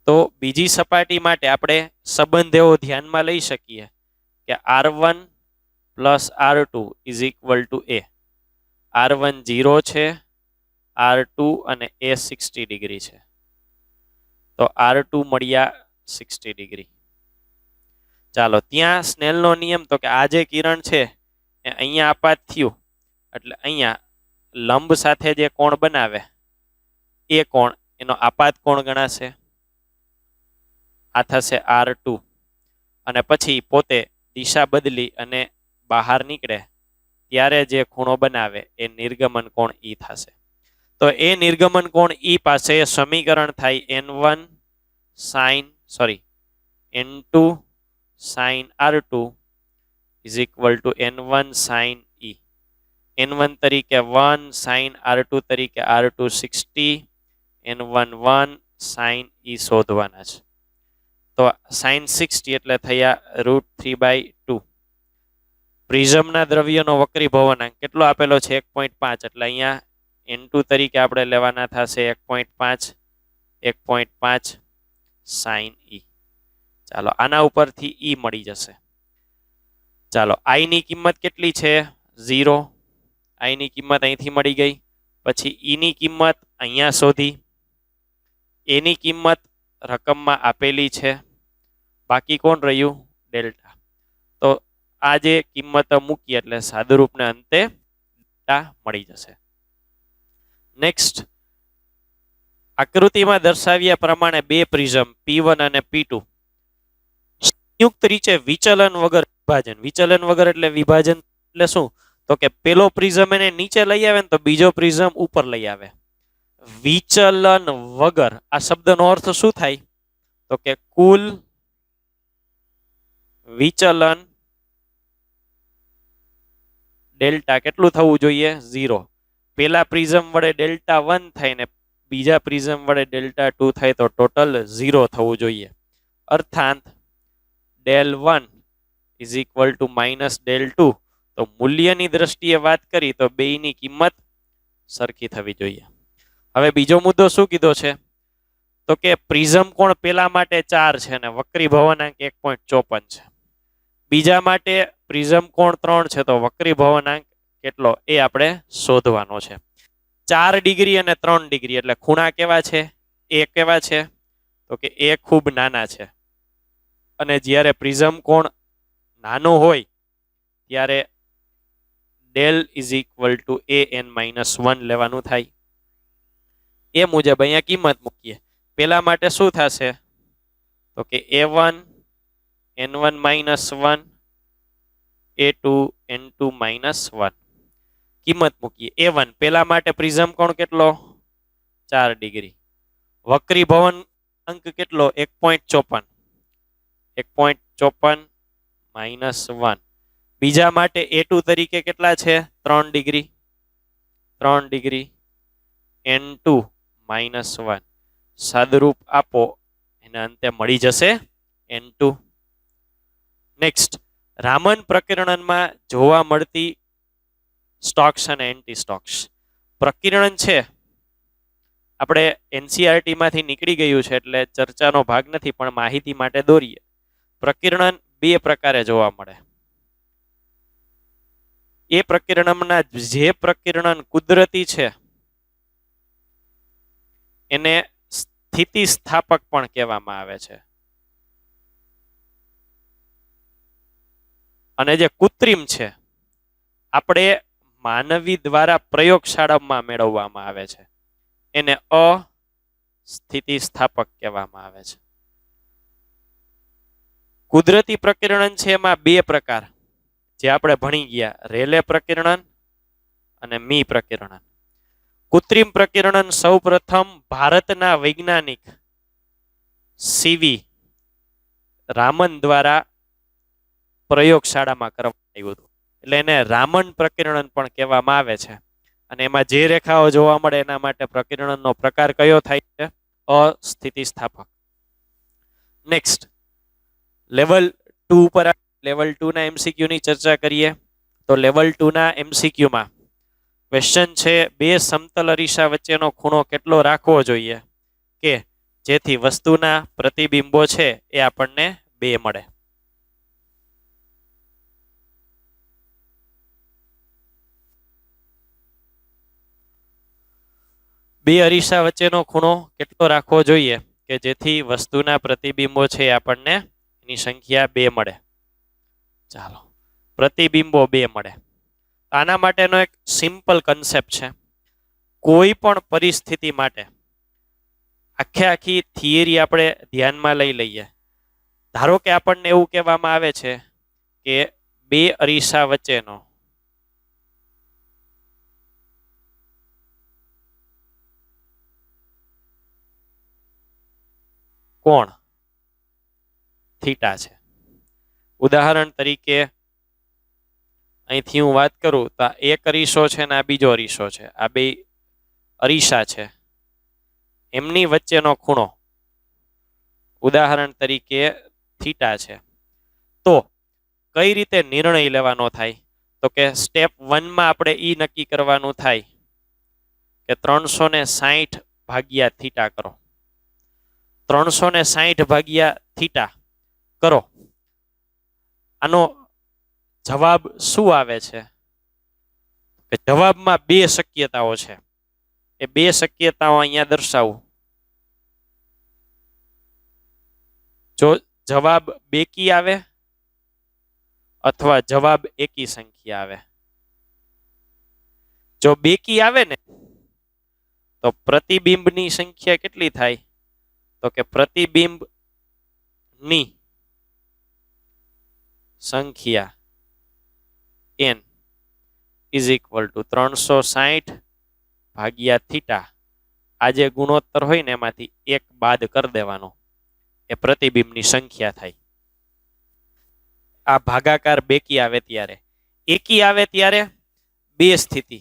તો બીજી સપાટી માટે આપણે સંબંધ એવો ધ્યાનમાં લઈ શકીએ કે R1 plus R2 is equal two A. R1 0 છે, R2 અને A 60 ડિગ્રી છે. તો R2 મળ્યા 60 ડિગ્રી. ચાલો ત્યાં સ્નેલનો નિયમ તો કે આ જે કિરણ છે એ અહીંયા આપાત થયું એટલે અહીંયા લંબ સાથે જે કોણ બનાવે એ કોણ એનો આપાત કોણ ગણાશે, આ થશે R2. અને પછી પોતે દિશા બદલી અને બહાર નીકળે ત્યારે જે ખૂણો બનાવે એ નિર્ગમન કોણ ઈ થશે. તો એ નિર્ગમન કોણ ઈ પાસે સમીકરણ થાય N2 sin R2 is equal to N1 sin E. N1 તરીકે 1, sin R2 તરીકે R2 60, N1 1 sin E શોધવાના છે. તો sin 60 એટલે થયા √3/2. પ્રિઝમના દ્રવ્યનો વક્રીભવનાંક કેટલો આપેલો છે? 1.5. એટલે અહીંયા N2 તરીકે આપણે લેવાના થશે 1.5 sin E. ચાલો આના ઉપરથી E મળી જશે. ચાલો I ની કિંમત કેટલી છે? 0. I ની કિંમત અહીંથી મળી ગઈ. પછી E ની કિંમત અહીંયા શોધી. A ની કિંમત રકમમાં આપેલી છે. બાકી કોણ રહ્યું? ડેલ્ટા. તો આ જે કિંમત મૂકી એટલે સાદુરૂપને અંતે ડેલ્ટા મળી જશે. નેક્સ્ટ, આકૃતિમાં દર્શાવ્યા પ્રમાણે બે પ્રિઝમ P1 અને P2 સંયુક્ત રીતે વિચલન વગર વિભાજન. વિચલન વગર એટલે વિભાજન એટલે શું? તો કે પેલો પ્રિઝમ એને નીચે લઈ આવે ને તો બીજો પ્રિઝમ ઉપર લઈ આવે. વિચલન વગર આ શબ્દનો અર્થ શું થાય? તો કે કુલ વિચલન ડેલ્ટા કેટલું થવું જોઈએ? 0. પેલા પ્રિઝમ વડે ડેલ્ટા 1 થાય ને બીજા પ્રિઝમ વડે ડેલ્ટા 2 થાય તો ટોટલ 0 થવું જોઈએ. અર્થાત del1 is equal to minus del2. તો મૂલ્યની દ્રષ્ટિએ વાત કરી તો બેયની કિંમત સરખી થવી જોઈએ. હવે બીજો મુદ્દો શું કીધો છે? તો કે પ્રિઝમ કોણ પેલા માટે 4 છે અને વક્રીભવનાંક 1.54 છે. બીજા માટે પ્રિઝમ કોણ 3 છે તો વક્રીભવનાંક કેટલો એ આપણે શોધવાનો છે. 4 ડિગ્રી અને 3 ડિગ્રી એટલે ખૂણા કેવા છે? એ કેવા છે? તો કે એ ખૂબ નાના છે. અને જ્યારે પ્રિઝમ કોણ નાનો હોય ત્યારે del is equal two an-1 લેવાનું થાય. એ મુજબ અહીંયા કિંમત મૂકીએ. પેલા માટે શું થશે? તો કે a1 n1 -1 a2 n2 -1. કિંમત મૂકીએ. a1 પેલા માટે પ્રિઝમ કોણ કેટલો? 4 ડિગ્રી. વક્રીભવન અંક કેટલો? 1.54. 1.54 -1. બીજા માટે a2 તરીકે કેટલા છે? 3 ડિગ્રી. 3 degree n2 -1. સાદુરૂપ આપો એના અંતે મળી જશે n2. નેક્સ્ટ, રામન પ્રકિરણમાં જોવા મળતી સ્ટોક્સ અને એન્ટી સ્ટોક્સ. પ્રકિરણ છે આપણે એનસીઆરટી માંથી નીકળી ગયું છે એટલે ચર્ચાનો ભાગ નથી, પણ માહિતી માટે દોરીએ. પ્રકિરણ બે પ્રકારે જોવા મળે. એ પ્રકિરણના જે પ્રકિરણ કુદરતી છે એને સ્થિતિસ્થાપક પણ કહેવામાં આવે છે. અને જે કૃત્રિમ છે આપણે માનવી દ્વારા પ્રયોગશાળામાં મેળવવામાં આવે છે એને અસ્થિતિસ્થાપક કહેવામાં આવે છે. કુદરતી પ્રકીર્ણન છે એમાં બે પ્રકાર જે આપણે ભણી ગયા, રેલે પ્રકીર્ણન અને મી પ્રકીર્ણન. કૃત્રિમ પ્રકીર્ણન સૌપ્રથમ ભારતના વૈજ્ઞાનિક સીવી રામન દ્વારા પ્રયોગશાળામાં કરવામાં આવ્યું હતું, એટલે એને રામન પ્રકીર્ણન પણ કહેવામાં આવે છે. અને એમાં જે રેખાઓ જોવા મળે એના માટે પ્રકીર્ણનનો પ્રકાર કયો થાય છે? અસ્થિતિસ્થાપક. નેક્સ્ટ લેવલ 2 ઉપર લેવલ 2 ના MCQ ની ચર્ચા કરીએ તો લેવલ 2 ના MCQ માં ક્વેશ્ચન છે, બે સમતલ અરીસા વચ્ચેનો ખૂણો કેટલો રાખવો જોઈએ કે જેથી વસ્તુના પ્રતિબિંબો છે એ આપણને 2 મળે? બે અરીસા વચ્ચેનો ખૂણો કેટલો રાખવો જોઈએ કે જેથી વસ્તુના પ્રતિબિંબો છે એ આપણને એની સંખ્યા 2 મળે? ચાલો, પ્રતિબિંબો 2 મળે. આના માટેનો એક સિમ્પલ કન્સેપ્ટ છે. કોઈ પણ પરિસ્થિતિ માટે આખી થિયરી આપણે ધ્યાનમાં લઈ લઈએ. ધારો કે આપણને એવું કહેવામાં આવે છે કે બે અરીસા વચ્ચેનો કોણ થીટા છે. ઉદાહરણ તરીકે અહીંથી હું વાત કરું તો એક અરીસો છે ને આ બીજો અરીસો છે, આ બે અરીસા છે, એમની વચ્ચેનો ખૂણો ઉદાહરણ તરીકે થીટા છે. તો કઈ રીતે નિર્ણય લેવાનો થાય? તો કે સ્ટેપ 1 માં આપણે ઈ નક્કી કરવાનું થાય કે 360 ભાગ્યા થીટા કરો. 360 ભાગ્યા થીટા કરો, આનો જવાબ શું આવે છે? કે જવાબમાં 2 શક્યતાઓ છે. એ 2 શક્યતાઓ અહીંયા દર્શાવું. જો જવાબ બેકી આવે અથવા જવાબ એકી સંખ્યા આવે. જો બેકી આવે ને તો પ્રતિબિંબની સંખ્યા કેટલી થાય? તો કે પ્રતિબિંબની સંખ્યા n ઇઝ ઇક્વલ ટુ 360 ભાગ્યા થીટા. આ જે ગુણોત્તર હોય ને એમાંથી 1 બાદ કરી દેવાનો, એ પ્રતિબિંબની સંખ્યા થાય. આ ભાગાકાર બેકી આવે ત્યારે. એકી આવે ત્યારે 2 સ્થિતિ,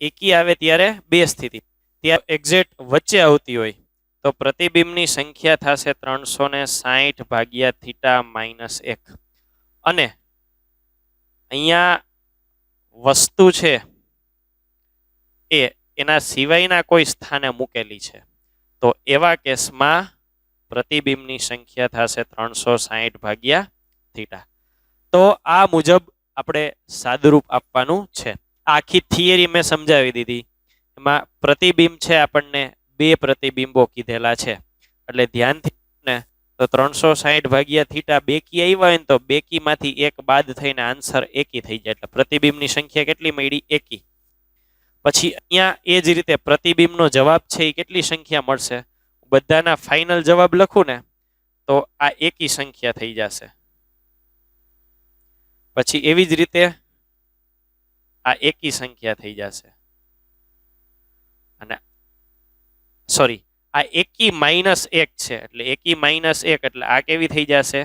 એકી આવે ત્યારે 2 સ્થિતિ, ત્યાં એક્ઝેક્ટ વચ્ચે આવતી હોય તો પ્રતિબિંબની સંખ્યા થશે 360 ભાગ્યા થીટા માઇનસ 1. અને અહીંયા વસ્તુ છે એ એના સિવાયના કોઈ સ્થાને મૂકેલી છે તો એવા કેસમાં પ્રતિબિંબની સંખ્યા થશે 360 ભાગ્યા થીટા. તો આ મુજબ આપણે સાદુરૂપ આપવાનું છે. આખી થિયરી મેં સમજાવી દીધી. એમાં પ્રતિબિંબ છે આપણને 2 પ્રતિબિંબો કીધેલા છે, એટલે ધ્યાનથી ને તો 360 ભાગ્યા થીટા બેકી આવ્યા હોય ને તો બેકીમાંથી 1 બાદ થઈને આન્સર એકી થઈ જાય, એટલે પ્રતિબિંબની સંખ્યા કેટલી મળી? એકી. પછી અહીંયા એ જ રીતે પ્રતિબિંબનો જવાબ છે એ કેટલી સંખ્યા મળશે? બધાના ફાઇનલ જવાબ લખું ને તો આ એકી સંખ્યા થઈ જશે. પછી એવી જ રીતે આ એકી સંખ્યા થઈ જશે, અને સોરી આ એકી માઇનસ 1 છે, એટલે એકી માઇનસ 1 એટલે આ કેવી થઈ જશે?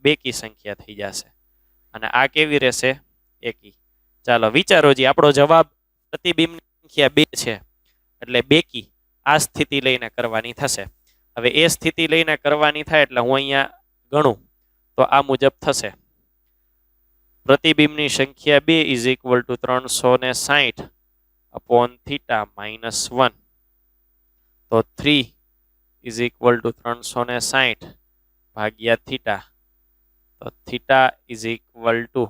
બેકી સંખ્યા થઈ જશે, અને આ કેવી રહેશે? એકી. ચાલો વિચારો જી, આપણો જવાબ પ્રતિબિંબની સંખ્યા 2 છે એટલે બેકી. આ સ્થિતિ લઈને કરવાની થશે. હવે એ સ્થિતિ લઈને કરવાની થાય એટલે હું અહીંયા ગણું તો આ મુજબ થશે. પ્રતિબિંબની સંખ્યા 2 is equal two 360 upon theta minus 1. તો 3 ઇઝ ઇક્વલ ટુ 360 ભાગ્યા થીટા. તો theta is equal two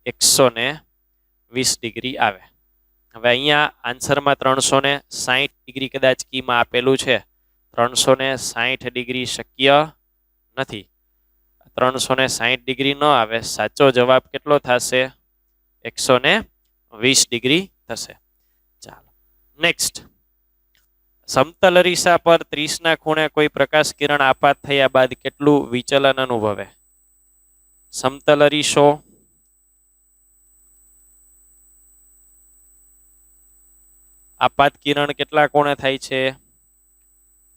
120 degree આવે. હવે અહીંયા આન્સરમાં 360 ડિગ્રી કદાચ કીમાં આપેલું છે, 360 ડિગ્રી શક્ય નથી. 360 ડિગ્રી ન આવે. સાચો જવાબ કેટલો થશે? 120 ડિગ્રી થશે. ચાલો નેક્સ્ટ. સમતલ અરીસા પર 30 ના ખૂણે કોઈ પ્રકાશ કિરણ આપાત થયા બાદ કેટલું વિચલન અનુભવે? સમતલ અરીસો આપાત કિરણ કેટલા કોણે થાય છે?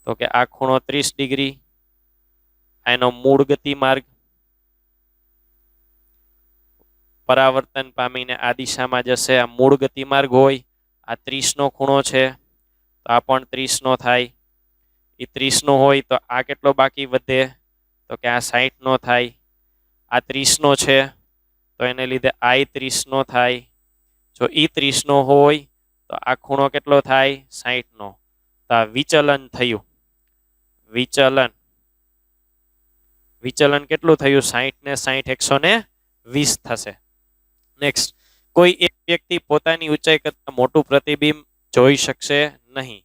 તો કે આ ખૂણો 30 ડિગ્રી, એનો મૂળ ગતિ માર્ગ પરાવર્તન પામીને આ દિશામાં જશે. આ મૂળ ગતિ માર્ગ હોય. આ 30 નો ખૂણો છે તો આ પણ 30 નો થાય. એ 30 નો હોય તો આ કેટલો બાકી વધે? તો કે આ 60 નો થાય. આ 30 નો છે તો એને લીધે આ 30 નો થાય. જો ઈ 30 નો હોય તો આ ખૂણો કેટલો થાય? 60 નો. તો આ વિચલન થયું. વિચલન કેટલું થયું? 60 ને 60 120 થશે. નેક્સ્ટ. કોઈ એક વ્યક્તિ પોતાની ઊંચાઈ કરતા મોટું પ્રતિબિંબ જોઈ શકશે નહીં.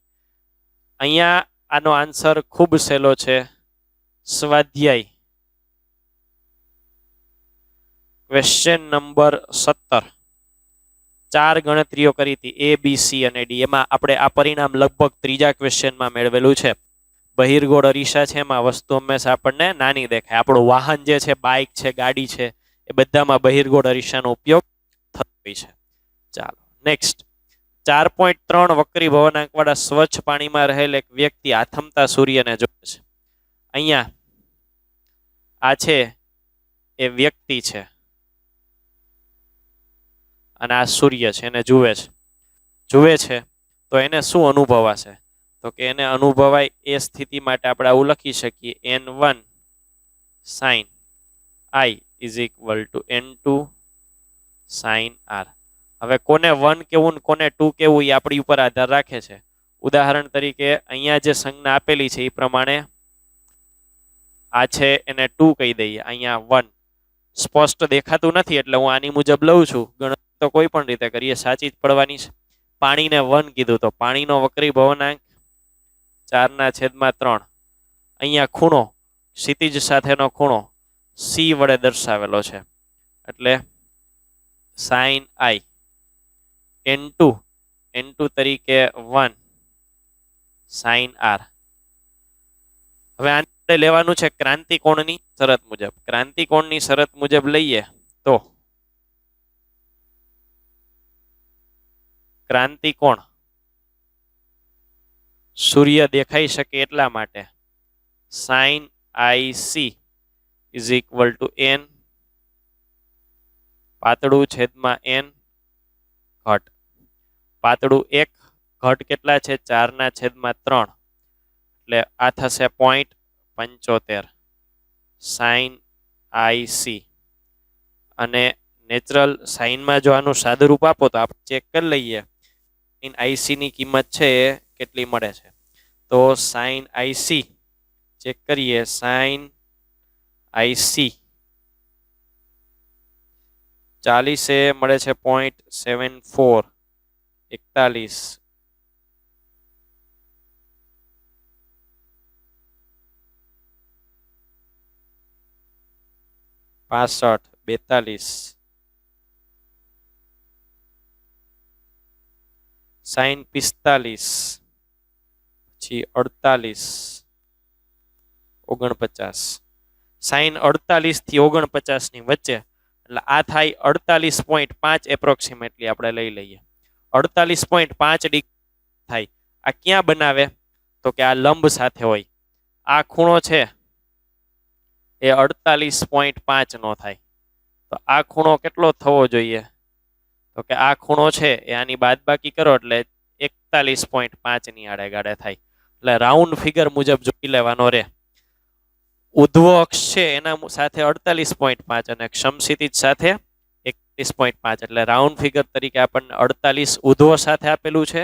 અહીંયા આનો આન્સર ખૂબ સહેલો છે. સ્વાધ્યાય ક્વેશ્ચન નંબર 17. 4 ગણતરીઓ કરી હતી A, B, C અને D. એમાં આપણે આ પરિણામ લગભગ ત્રીજા ક્વેશ્ચનમાં મેળવેલું છે. બહિર્ગોળ અરીસા છે એમાં વસ્તુ હંમેશા આપણને નાની દેખાય. આપણું વાહન જે છે, બાઇક છે, ગાડી છે, એ બધામાં બહિર્ગોળ અરીસાનો ઉપયોગ થતો હોય છે. ચાલો નેક્સ્ટ. 4.3 વક્રી ભવનાંકવાળા સ્વચ્છ પાણીમાં રહેલ એક વ્યક્તિ આથમતા સૂર્યને જોવે છે. અહીંયા આ છે એ વ્યક્તિ છે અને આ સૂર્ય છે, એને જુએ છે તો એને શું અનુભવાશે? તો કે એને અનુભવાય એ સ્થિતિ માટે આપણે આવું લખી શકીએ n1 sin I = n2 sin r. હવે કોને 1 કેવું કોને 2 કેવું એ આપણી ઉપર આધાર રાખે છે. ઉદાહરણ તરીકે અહીંયા જે સંજ્ઞા આપેલી છે એ પ્રમાણે આ છે એને 2 કહી દઈએ, અહીંયા 1. સ્પષ્ટ દેખાતું નથી એટલે હું આની મુજબ લઉં છું. ગણતરી તો કોઈ પણ રીતે કરીએ, સાચી જ પડવાની છે. પાણીને 1 કીધું તો પાણીનો વક્રી ભવનાંક 4/3. અહીંયા ખૂણો ક્ષિતિજ સાથેનો ખૂણો C વડે દર્શાવેલો છે એટલે sin I n2 તરીકે 1 sin r. હવે આને લેવાનું છે ક્રાંતિકોણની શરત મુજબ. ક્રાંતિકોણની શરત મુજબ લઈએ તો ક્રાંતિકોણ સૂર્ય દેખાઈ શકે એટલા માટે sin IC = n પાતળું છેદમાં n ઘટ. પાતળું 1 ઘટ કેટલા છે? 4/3 એટલે આ થશે 0.75 sin IC. અને નેચરલ સાઇનમાં જો આનું સાદુરૂપ આપો તો આપણે ચેક કરી લઈએ sin IC ની કિંમત છે એ કેટલી મળે છે. તો sin IC ચેક કરીએ. sin IC 40 મળે છે 0.74 41 65 42 sin 45 પછી 48 49 sin 48 થી 49 ની વચ્ચે એટલે આ થાય 48.5 એપ્રોક્સિમેટલી આપણે લઈ લઈએ. 48.5 ડિગ્રી થાય. આ ક્યાં બનાવે? તો કે આ લંબ સાથે હોય. આ ખૂણો છે એ 48.5 નો થાય. તો આ ખૂણો કેટલો થવો જોઈએ? તો કે આ ખૂણો છે એ આની બાદબાકી કરો એટલે 41.5 ની આડેગાડે થાય. એટલે રાઉન્ડ ફિગર મુજબ જોઈ લેવાનો રે. ઉધ્વ અક્ષ છે એના સાથે 48.5 અને સમક્ષિતિજ સાથે 41.5 એટલે રાઉન્ડ ફિગર તરીકે આપણને 48 ઉધ્વ સાથે આપેલું છે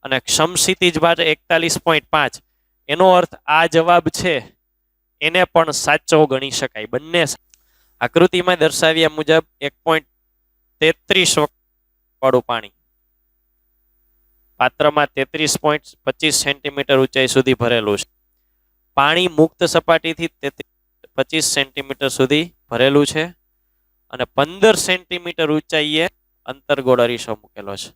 અને સમક્ષિતિજ માટે 41.5. એનો અર્થ આ જવાબ છે એને પણ સાચો ગણી શકાય. બંને આકૃતિમાં દર્શાવ્યા મુજબ 1.33 વાળું પાણી પાત્રમાં 33.25 સેન્ટીમીટર ઊંચાઈ સુધી ભરેલું છે. પાણી મુક્ત સપાટીથી 25 સેન્ટીમીટર સુધી ભરેલું છે અને 15 સેન્ટીમીટર ઊંચાઈએ અંતર્ગોળ અરીસો મૂકેલો છે.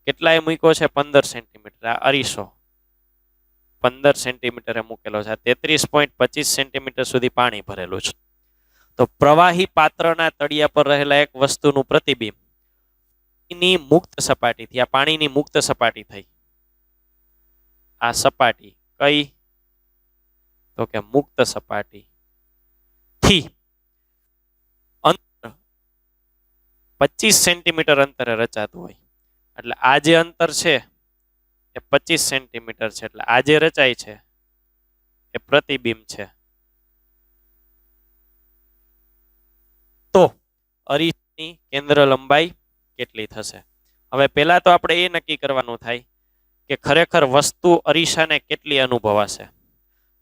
કેટલાએ મૂક્યો છે? 15 સેન્ટીમીટર. આ અરીસો 15 સેન્ટીમીટરે મૂકેલો છે. 33.25 સેન્ટીમીટર સુધી પાણી ભરેલું છે. તો પ્રવાહી પાત્રના તળિયા પર રહેલા એક વસ્તુનું પ્રતિબિંબ ની મુક્ત સપાટીથી, આ પાણીની મુક્ત સપાટી થઈ, આ સપાટી કઈ? તો કે મુક્ત સપાટી થી અંતર 25 સેન્ટીમીટર અંતરે રચાતું હોય. એટલે આ જે અંતર છે એ 25 સેન્ટીમીટર છે. એટલે આ જે રચાય છે એ પ્રતિબિંબ છે. તો અરીસાની કેન્દ્ર લંબાઈ કેટલી થશે? હવે પહેલા તો આપણે એ નક્કી કરવાનું થાય કે ખરેખર વસ્તુ અરીસાને કેટલી અનુભવાશે.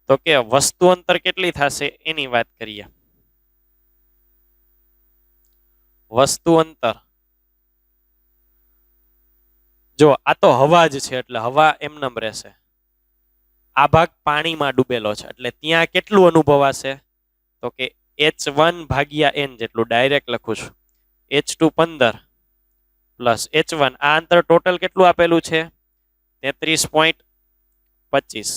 તો કે વસ્તુ અંતર કેટલી થશે એની વાત કરીએ. વસ્તુ અંતર, જો આ તો હવા જ છે એટલે હવા એમનેમ રહેશે. આ ભાગ પાણીમાં ડૂબેલો છે એટલે ત્યાં કેટલું અનુભવાશે? તો કે h1 ભાગ્યા n જેટલું. ડાયરેક્ટ લખું છું. h2 15 plus h1. આ અંતર ટોટલ કેટલું આપેલું છે? 33.25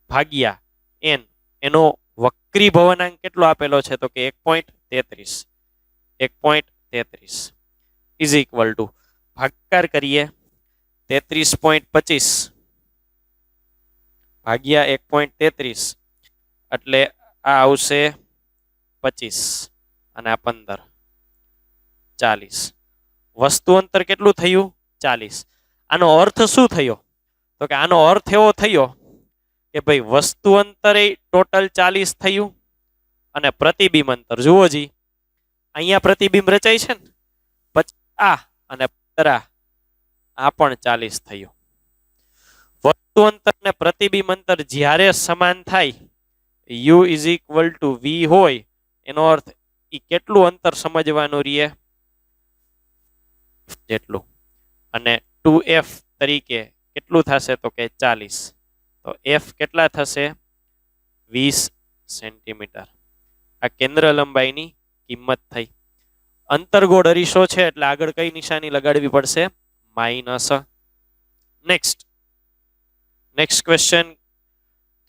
ભાગ્યા n. એનો વક્રી ભવનાંક કેટલો આપેલો છે? તો કે 1.33. 1.33 ઇઝ ઇક્વલ ટુ, ભાગાકાર કરીએ, 33.25 ભાગ્યા 1.33 એટલે આ આવશે 25 અને આ 15, 40. વસ્તુ અંતર કેટલું થયું? 40. આનો અર્થ શું થયો? તો કે આનો અર્થ એવો થયો કે ભાઈ વસ્તુ અંતરે ટોટલ 40 થયું અને પ્રતિબિંબ અંતર જુઓ જી, અહીંયા પ્રતિબિંબ રચાય છે ને, પછી આ અને આ પણ 40 થયું. વસ્તુ અંતર ને પ્રતિબિંબ અંતર જ્યારે સમાન થાય, u is equal two v હોય, એનો અર્થ ઈ કેટલું અંતર સમજવાનું રહીએ? જેટલું. અને 2f તરીકે કેટલું થશે? તો કે 40. તો f કેટલા થશે? 20 સેન્ટીમીટર. આ કેન્દ્ર લંબાઈની કિંમત થઈ. અંતર્ગોળ અરીસો છે એટલે આગળ કઈ નિશાની લગાડવી પડશે? માઇનસ. Next question.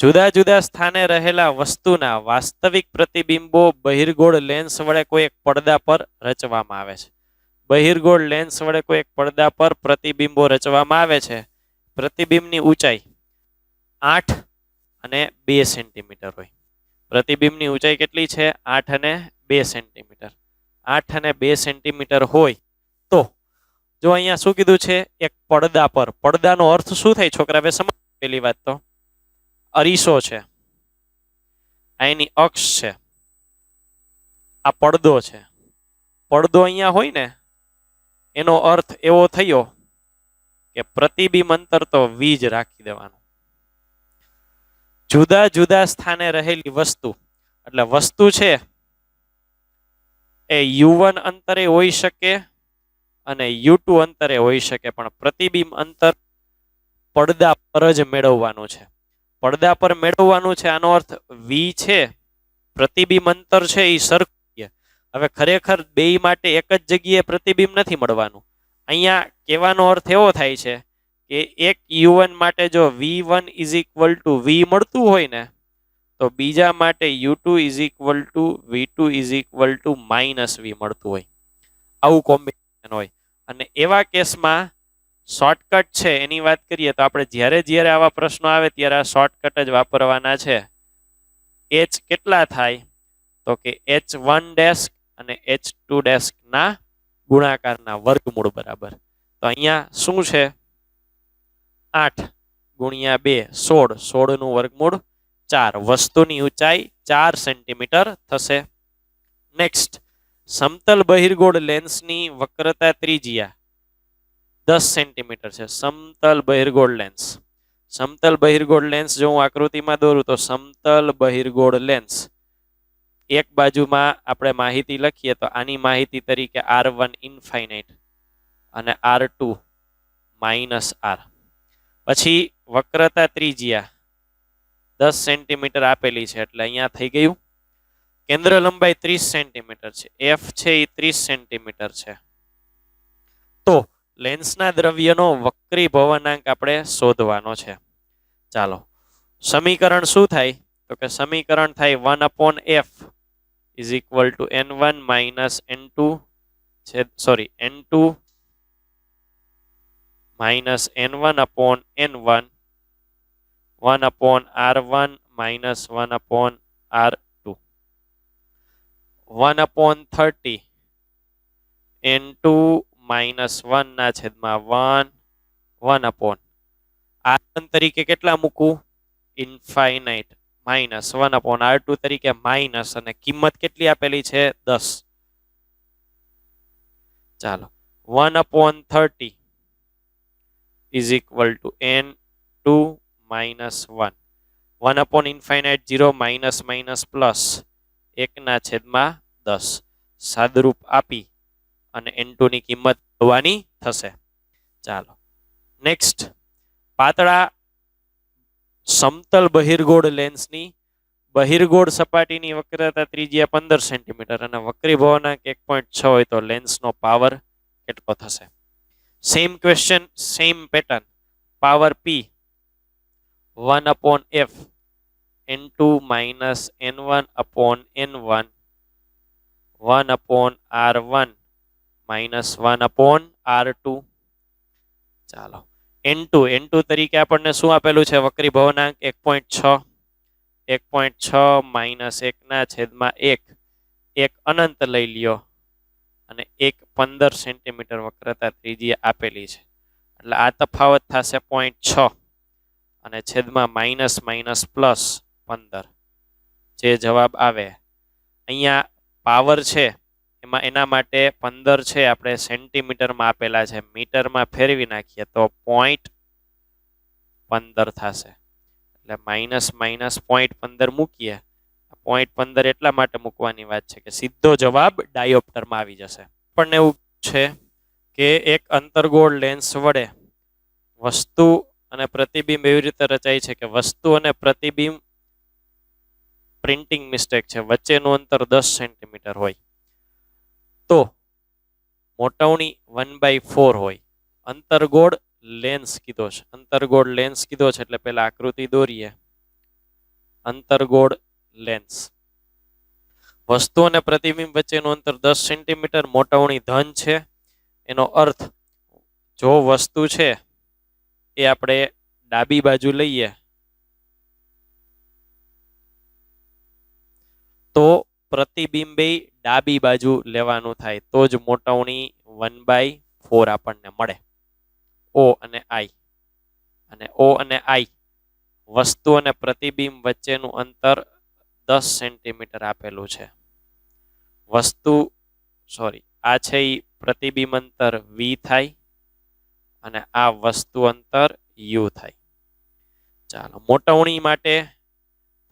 જુદા જુદા સ્થાને રહેલા વસ્તુના વાસ્તવિક પ્રતિબિંબો બહિર્ગોળ લેન્સ વડે કોઈ એક પડદા પર રચવામાં આવે છે. બહિર્ગોળ લેન્સ વડે કોઈ એક પડદા પર પ્રતિબિંબો રચવામાં આવે છે. પ્રતિબિંબની ઊંચાઈ 8 અને 2 સેન્ટીમીટર હોય. પ્રતિબિંબની ઊંચાઈ કેટલી છે? 8 અને 2 સેન્ટીમીટર. 8 અને 2 સેન્ટીમીટર હોય તો જો અહીંયા શું કીધું છે? એક પડદા પર. પડદાનો અર્થ શું થાય છોકરા? હવે સમજ. પેલી વાત તો અરીસો છે, આ એની અક્ષ છે, આ પડદો છે. પડદો અહીંયા હોય ને એનો અર્થ એવો થયો કે પ્રતિબિંબ અંતર તો v જ રાખી દેવાનું. જુદા જુદા સ્થાને રહેલી વસ્તુ, એટલે વસ્તુ છે એ u1 અંતરે હોઈ શકે અને u2 અંતરે હોઈ શકે, પણ પ્રતિબિંબ અંતર પડદા પર જ મેળવવાનું છે. પડદા પર મેળવવાનું છે. આનો અર્થ v છે, પ્રતિબિંબ અંતર છે એ સરખું. હવે ખરેખર બે માટે એક જ જગ્યાએ પ્રતિબિંબ નથી મળવાનું. અહીંયા કહેવાનો અર્થ એવો થાય છે કે એક u1 માટે જો v1 is equal two v મળતું હોય ને, તો બીજા માટે u2 is equal two v2 is equal to minus v મળતું હોય. આવું કોમ્બિનેશન હોય. અને એવા કેસમાં શોર્ટકટ છે એની વાત કરીએ તો આપણે જ્યારે જ્યારે આવા પ્રશ્નો આવે ત્યારે આ શોર્ટકટ જ વાપરવાના છે. h કેટલા થાય? તો કે h1 ડેશ અને h2 ડેશ ના ગુણાકારના વર્ગમૂળ બરાબર. તો અહીંયા શું છે? 8 ગુણ્યા 2 16, 16 નું વર્ગમૂળ 4. વસ્તુની ઊંચાઈ 4 સેન્ટીમીટર થશે. નેક્સ્ટ, સમતલ બહિર્ગોળ લેન્સની વક્રતા ત્રિજ્યા 10 સેન્ટીમીટર છે. સમતલ બહિર્ગોળ લેન્સ. સમતલ બહિર્ગોળ લેન્સ જો હું આકૃતિમાં દોરું તો સમતલ બહિર્ગોળ લેન્સ એક બાજુમાં આપણે માહિતી લખીએ તો આની માહિતી તરીકે R1 ઇન્ફાઇનાઇટ અને R2 માઇનસ R. પછી વક્રતા ત્રિજ્યા 10 સેન્ટીમીટર આપેલી છે એટલે અહીંયા થઈ ગયું. કેન્દ્ર લંબાઈ 30 સેન્ટીમીટર છે, એફ છે એ 30 સેન્ટીમીટર છે. તો લેન્સના દ્રવ્યનો વક્રી ભવનાંક આપણે શોધવાનો છે. ચાલો સમીકરણ શું થાય? તો કે સમીકરણ થાય 1/f is equal two n1 minus n2 n2 minus n1 upon n1 1/r1 minus 1/r2 1/30 n2 minus 1 ના છેદમાં 1 r1 તરીકે કેટલા મૂકવું? ઇન્ફાઇનાઇટ માઇનસ 1/r2 તરીકે માઇનસ અને કિંમત કેટલી આપેલી છે? 10. ચાલો 1/30 is equal two n2 minus 1 1/ઇન્ફાઇનાઇટ 0 minus minus plus 1 ના છેદમાં 10 સાદુરૂપ આપી અને n2 ની કિંમત શોધવાની થશે. ચાલો નેક્સ્ટ, પાતળા સમતલ બહિર્ગોળ લેન્સની બહિર્ગોળ સપાટીની વક્રતા ત્રિજ્યા 15 સેન્ટીમીટર અને વક્રી ભવનાંક 1.6 હોય તો લેન્સનો પાવર કેટલો થશે? Same question, same pattern. Power p 1/f n2 minus n1 upon n1 1/r1 minus 1/r2. ચાલો n2 તરીકે આપણને શું આપેલું છે? વક્રી ભવનાંક 1.6 1.6 માઇનસ 1 ના છેદમાં 1 એક અનંત લઈ લ્યો અને 15 સેન્ટીમીટર વક્રતા ત્રિજ્યા આપેલી છે એટલે આ તફાવત થશે 0.6 અને છેદમાં માઇનસ માઇનસ પ્લસ 15 જે જવાબ આવે. અહીંયા પાવર છે એમાં એના માટે 15 છે આપણે સેન્ટીમીટરમાં આપેલા છે, મીટરમાં ફેરવી નાખીએ તો 0.15 થશે એટલે માઇનસ માઇનસ 0.15 મૂકીએ. 0.15 એટલા માટે મૂકવાની વાત છે કે સીધો જવાબ ડાયોપ્ટરમાં આવી જશે. આપણને એવું છે કે એક અંતર્ગોળ લેન્સ વડે વસ્તુ અને પ્રતિબિંબ એવી રીતે રચાય છે કે વસ્તુ અને પ્રતિબિંબ પ્રિન્ટિંગ મિસ્ટેક છે, વચ્ચેનું અંતર 10 સેન્ટીમીટર હોય તો મોટવણી 1/4 હોય. અંતર્ગોળ લેન્સ કીધો છે, અંતર્ગોળ લેન્સ કીધો છે એટલે પહેલા આકૃતિ દોરીએ. અંતર્ગોળ લેન્સ, વસ્તુ અને પ્રતિબિંબ વચ્ચેનું અંતર 10 સેન્ટીમીટર, મોટવણી ધન છે. એનો અર્થ જો વસ્તુ છે એ આપણે ડાબી બાજુ લઈએ તો પ્રતિબિંબે ડાબી બાજુ લેવાનું થાય તો જ મોટવણી 1/4 આપણને મળે. O અને I અને O અને I વસ્તુ અને પ્રતિબિંબ વચ્ચેનું અંતર 10 સેન્ટીમીટર આપેલું છે. આ છે એ પ્રતિબિંબ અંતર V થાય અને આ વસ્તુ અંતર U થાય. ચાલો મોટવણી માટે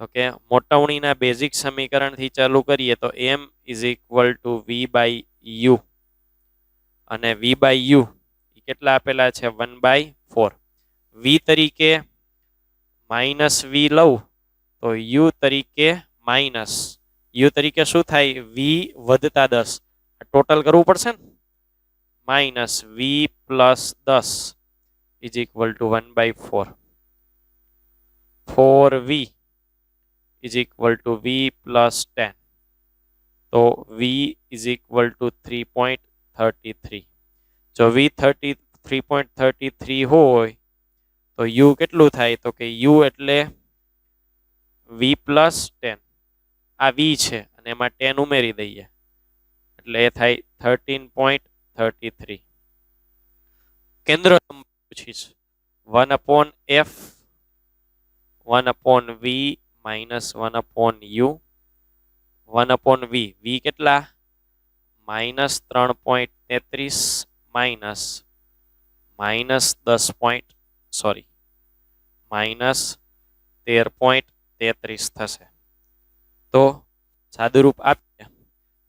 તો કે મોટવણીના બેઝિક સમીકરણથી ચાલુ કરીએ તો m is equal two v/u અને v/u કેટલા આપેલા છે? 1/4. v તરીકે માઇનસ v લઉં તો u તરીકે શું થાય? v વધતા 10 ટોટલ કરવું પડશે ને, minus v plus 10 is equal two 1/4. 4v is equal two v plus 10 તો v ઇઝ ઇક્વલ ટુ 3.33. જો v 3.33 હોય તો u કેટલું થાય? તો કે u એટલે v પ્લસ 10. આ v છે અને એમાં 10 ઉમેરી દઈએ એટલે એ થાય 13.33. કેન્દ્ર પૂછીશ 1/f 1/v minus 1/u 1/v. v કેટલા? માઇનસ 3.33 માઇનસ માઇનસ 13.33 થશે. તો સાદુરૂપ આપીએ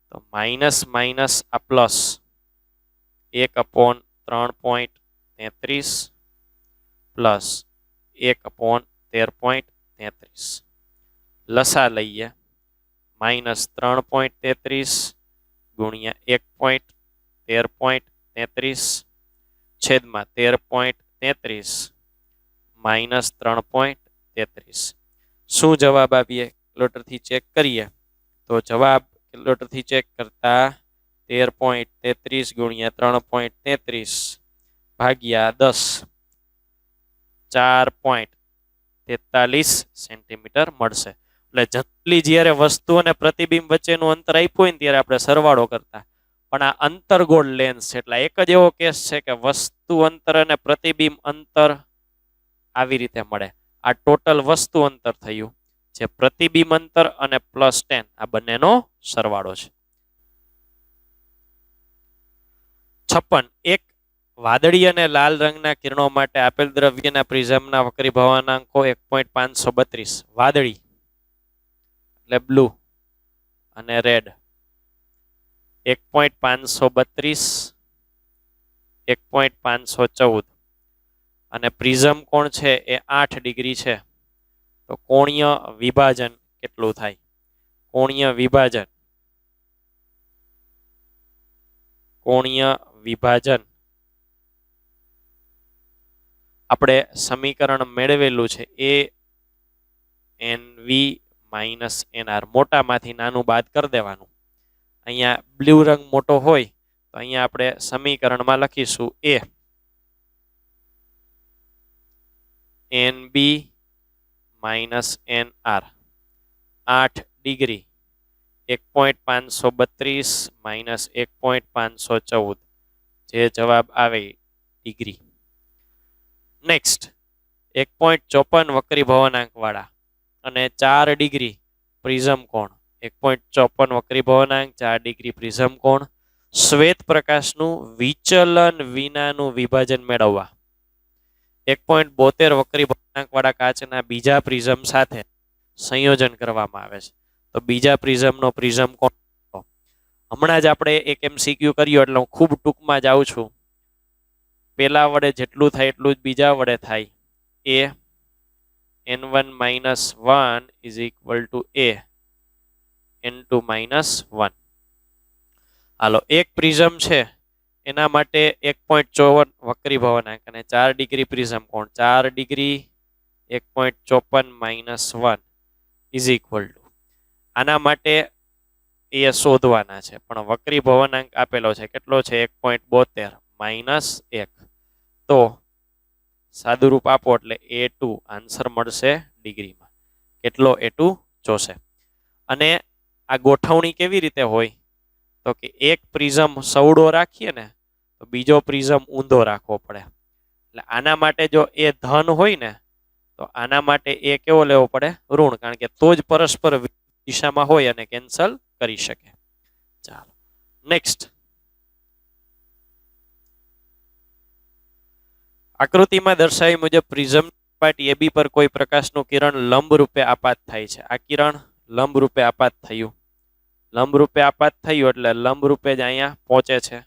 તો માઇનસ માઇનસ આ પ્લસ 1/3.33 પ્લસ 1/13.33 33 લસા લઈએ -3.33 ગુણ્યા 1.13.33 છેદમાં 13.33 -3.33 શું જવાબ આપીએ કેલ્ક્યુલેટરથી ચેક કરીએ તો જવાબ કેલ્ક્યુલેટરથી ચેક કરતા 13.33 ગુણ્યા 3.33 ભાગ્યા 10 4.43 સેન્ટીમીટર મળશે. એટલે જેટલી જ્યારે વસ્તુ અને પ્રતિબિંબ વચ્ચેનું અંતર આપ્યું હોય ને ત્યારે આપણે સરવાળો કરતા, પણ આ અંતર્ગોળ લેન્સ છે એટલે એક જ એવો કેસ છે કે વસ્તુ અંતર અને પ્રતિબિંબ અંતર આવી રીતે મળે. આ ટોટલ વસ્તુ અંતર થયું, જે પ્રતિબિંબ અંતર અને +10 આ બંનેનો સરવાળો છે. 56 એક વાદળી અને લાલ રંગના કિરણો માટે આપેલ દ્રવ્યના પ્રિઝમના વક્રીભવનાંકો 1.532 વાદળી એટલે બ્લુ અને રેડ 1.532 1.514 અને પ્રિઝમ કોણ છે એ 8 ડિગ્રી છે. તો કોણીય વિભાજન કેટલું થાય? કોણીય વિભાજન આપણે સમીકરણ મેળવેલું છે ANV - NR મોટામાંથી નાનું બાદ કરી દેવાનું. અહીંયા બ્લુ રંગ મોટો હોય તો અહીંયા આપણે સમીકરણમાં લખીશું ANB - NR 8 ડિગ્રી 1.532 - 1.514 જે જવાબ આવે ડિગ્રી. નેક્સ્ટ 1.54 વક્રીભવનાંક વાળા અને 4 ડિગ્રી પ્રિઝમ કોણ. 1.54 વક્રીભવનાંક 4 ડિગ્રી પ્રિઝમ કોણ. શ્વેત પ્રકાશનું વિચલન વિનાનું વિભાજન મેળવવા 1.72 વક્રીભવનાંક વાળા કાચના બીજા પ્રિઝમ સાથે સંયોજન કરવામાં આવે છે. તો બીજા પ્રિઝમનો પ્રિઝમ કોણ? હમણાં જ આપણે એક MCQ કર્યો એટલે હું ખૂબ ટૂંકમાં જ આવું છું. પેલા વડે જેટલું થાય એટલું જ બીજા વડે થાય. N1 - 1 = N2 - 1. હાલો એક પ્રિઝમ છે એના માટે 1.54 વક્રીભવનાંક અને 4 ડિગ્રી પ્રિઝમ કોણ. 4 ડિગ્રી 1.54 - 1 આના માટે એ શોધવાના છે, પણ વક્રીભવનાંક આપેલો છે કેટલો છે? 1.72 - 1. તો સાદું રૂપ આપો એટલે A2 આન્સર મળશે ડિગ્રીમાં. કેટલો A2 જોશે. અને આ ગોઠવણી કેવી રીતે હોય તો કે એક પ્રિઝમ સવડો રાખીએ ને તો બીજો પ્રિઝમ ઊંધો રાખવો પડે. એટલે આના માટે જો એ ધન હોય ને તો આના માટે એ કેવો લેવો પડે? ઋણ, કારણ કે તો જ પરસ્પર દિશામાં હોય અને કેન્સલ કરી શકે. ચાલો નેક્સ્ટ આકૃતિમાં દર્શાવી મુજબ પ્રિઝમ સપાટી AB પર કોઈ પ્રકાશનું કિરણ લંબ રૂપે આપાત થાય છે. આ કિરણ લંબ રૂપે આપાત થયું. લંબ રૂપે આપાત થયું એટલે લંબ રૂપે જ અહીંયા પહોંચે છે.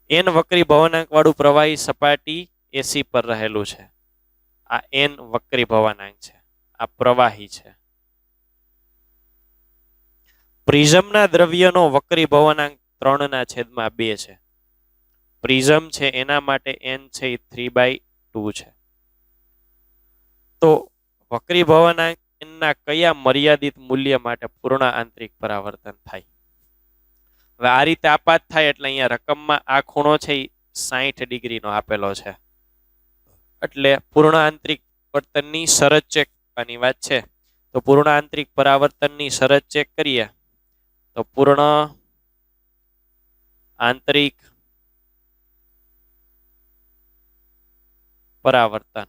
N વક્રીભવનાંક વાળું પ્રવાહી સપાટી AC પર રહેલું છે. આ N વક્રીભવનાંક છે, આ પ્રવાહી છે. પ્રિઝમના દ્રવ્યનો વક્રીભવનાંક 3/2 છે. પ્રિઝમ છે એના માટે N છે એ 3/2 છે. તો વક્રીભવનાંક N ના કયા મર્યાદિત મૂલ્ય માટે પૂર્ણ આંતરિક પરાવર્તન થાય? હવે આ રીતે આપાત થાય એટલે અહીંયા રકમમાં આ ખૂણો છે એ 60 ડિગ્રીનો આપેલો છે. એટલે પૂર્ણ આંતરિક પરાવર્તનની શરત ચેક કરવાની વાત છે. તો પૂર્ણ આંતરિક પરાવર્તનની શરત ચેક કરીએ તો પૂર્ણ આંતરિક પરાવર્તન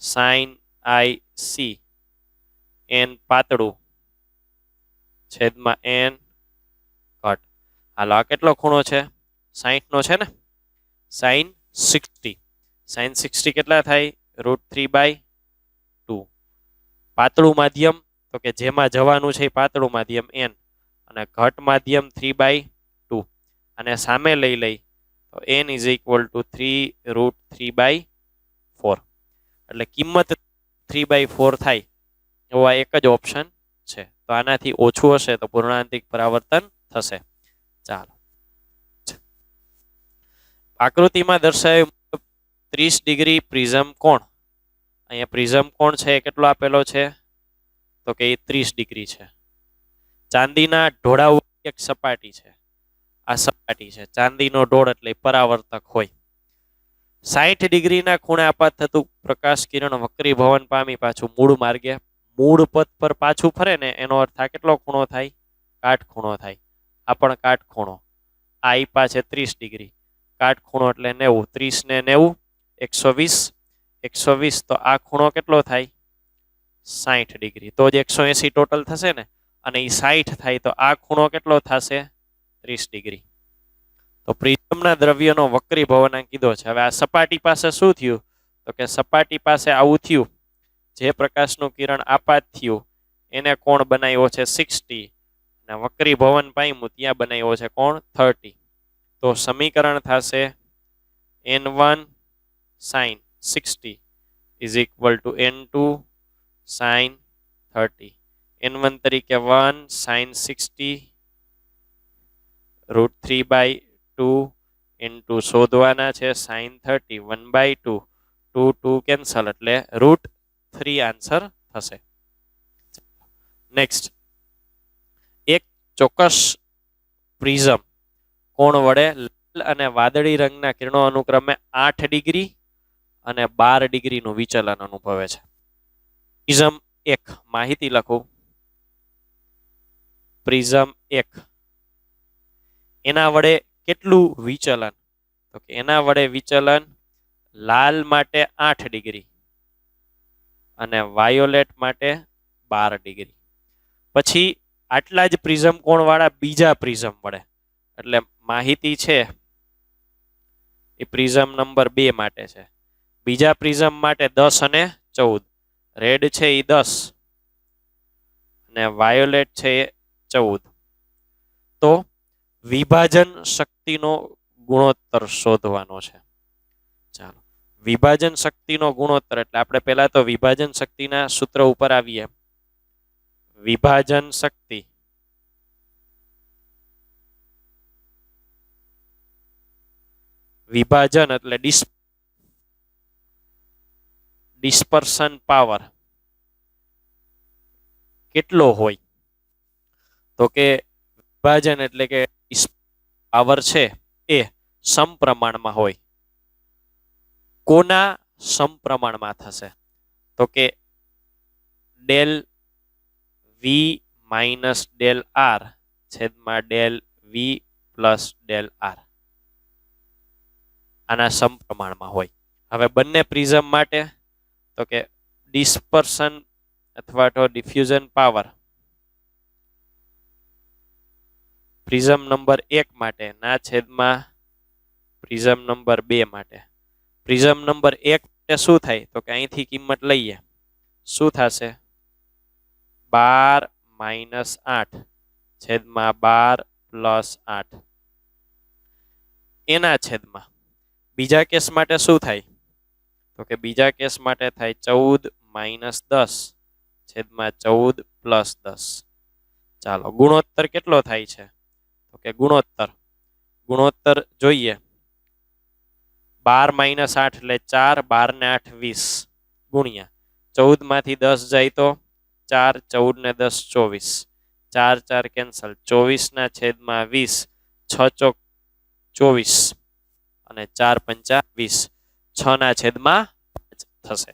sin IC N પાતળું છેદમાં N ઘટ. હાલો આ કેટલો ખૂણો છે? 60 નો છે ને. sin 60 કેટલા થાય? √3/2. પાતળું માધ્યમ તો કે જેમાં જવાનું છે એ પાતળું માધ્યમ N અને ઘટ માધ્યમ 3/2 અને સામે લઈ તો N = 3√3/4. એટલે કિંમત 3/4 થાય એવો આ એક જ ઓપ્શન છે. તો આનાથી ઓછું હશે તો પૂર્ણાંતિક પરાવર્તન થશે. ચાલો, આકૃતિમાં દર્શાવ્યું 30 ડિગ્રી પ્રિઝમ કોણ. અહીંયા પ્રિઝમ કોણ છે એ કેટલો આપેલો છે તો કે એ 30 ડિગ્રી છે. ચાંદીના ઢોળાવ એક સપાટી છે. આ સપાટી છે ચાંદીનો ઢોળ એટલે પરાવર્તક હોય. 60 ડિગ્રીના ખૂણે આપાત થતું પ્રકાશ કિરણ વક્રી ભવન પામી પાછું મૂળ માર્ગે મૂળ પથ પર પાછું ફરે ને એનો અર્થ આ કેટલો ખૂણો થાય? કાટખૂણો થાય. આ પણ કાટખૂણો. આ આપ્યા છે 30 ડિગ્રી, કાટખૂણો એટલે 90. 30 ને 90 120. 120 તો આ ખૂણો કેટલો થાય? 60 ડિગ્રી. તો જ 180 ટોટલ થશે ને, અને એ 60 થાય તો આ ખૂણો કેટલો થશે? 30 ડિગ્રી. તો પ્રિઝમના દ્રવ્યનો વક્રી ભવનાંક કીધો છે. હવે આ સપાટી પાસે શું થયું તો કે સપાટી પાસે આવું થયું, જે પ્રકાશનું કિરણ આપાત થયું એને કોણ બનાવ્યો છે 60, અને વક્રી ભવન પામ્યું ત્યાં બનાવ્યો છે કોણ 30. તો સમીકરણ થશે n1 sin 60 is equal to n2 sin 30. n1 તરીકે 1 sin 60 √3/2 ઇન્ટુ શોધવાના છે sin 30 1/2 2 કેન્સલ એટલે √3 આન્સર થશે. નેક્સ્ટ, એક ચોક્કસ પ્રિઝમ કોણ વડે લાલ અને વાદળી રંગના કિરણો અનુક્રમે 8 ડિગ્રી અને 12 ડિગ્રીનું વિચલન અનુભવે છે. પ્રિઝમ 1 માહિતી લખું. પ્રિઝમ 1 એના વડે કેટલું વિચલન તો કે એના વડે વિચલન લાલ માટે 8 ડિગ્રી અને વાયોલેટ માટે 12 ડિગ્રી. પછી આટલા જ પ્રિઝમ કોણ વાળા બીજા પ્રિઝમ વડે, એટલે માહિતી છે એ પ્રિઝમ નંબર 2 માટે છે. બીજા પ્રિઝમ માટે 10 અને 14. રેડ છે એ 10 અને વાયોલેટ છે એ 14. તો વિભાજન શક્તિનો ગુણોત્તર શોધવાનો છે. ચાલો, વિભાજન શક્તિનો ગુણોત્તર એટલે આપણે પહેલા તો વિભાજન શક્તિના સૂત્ર ઉપર આવીએ. વિભાજન શક્તિ વિભાજન એટલે ડિસ્પર્શન પાવર કેટલો હોય તો કે વિભાજન એટલે કે પાવર છે એ સમપ્રમાણમાં હોય. કોના સમપ્રમાણમાં થશે તો કે del V minus del R છેદમાં del V plus del R આના સમપ્રમાણમાં હોય. હવે બંને પ્રિઝમ માટે તો કે ડિસ્પર્શન અથવા તો ડિફ્યુઝન પાવર પ્રિઝમ નંબર 1 માટે ના છેદમાં પ્રિઝમ નંબર 2 માટે. પ્રિઝમ નંબર 1 માટે શું થાય તો કે અહીંથી કિંમત લઈએ, શું થશે 12 માઇનસ 8 છેદમાં 12 પ્લસ 8 એના છેદમાં. બીજા કેસ માટે શું થાય તો કે બીજા કેસ માટે થાય 14 માઇનસ 10 છેદમાં 14 પ્લસ 10. ચાલો, ગુણોત્તર કેટલો થાય છે તો કે ગુણોત્તર જોઈએ. 12 માઇનસ 8 એટલે 4, 12 ને 8 20 ગુણ્યા 14 માંથી 10 જાય તો 4, 14 ને 10 24, 4 4 કેન્સલ, 24 ના છેદમાં 20, 6 ચોક 24 અને 4 પંચા 20, 6 ના છેદમાં 5 થશે.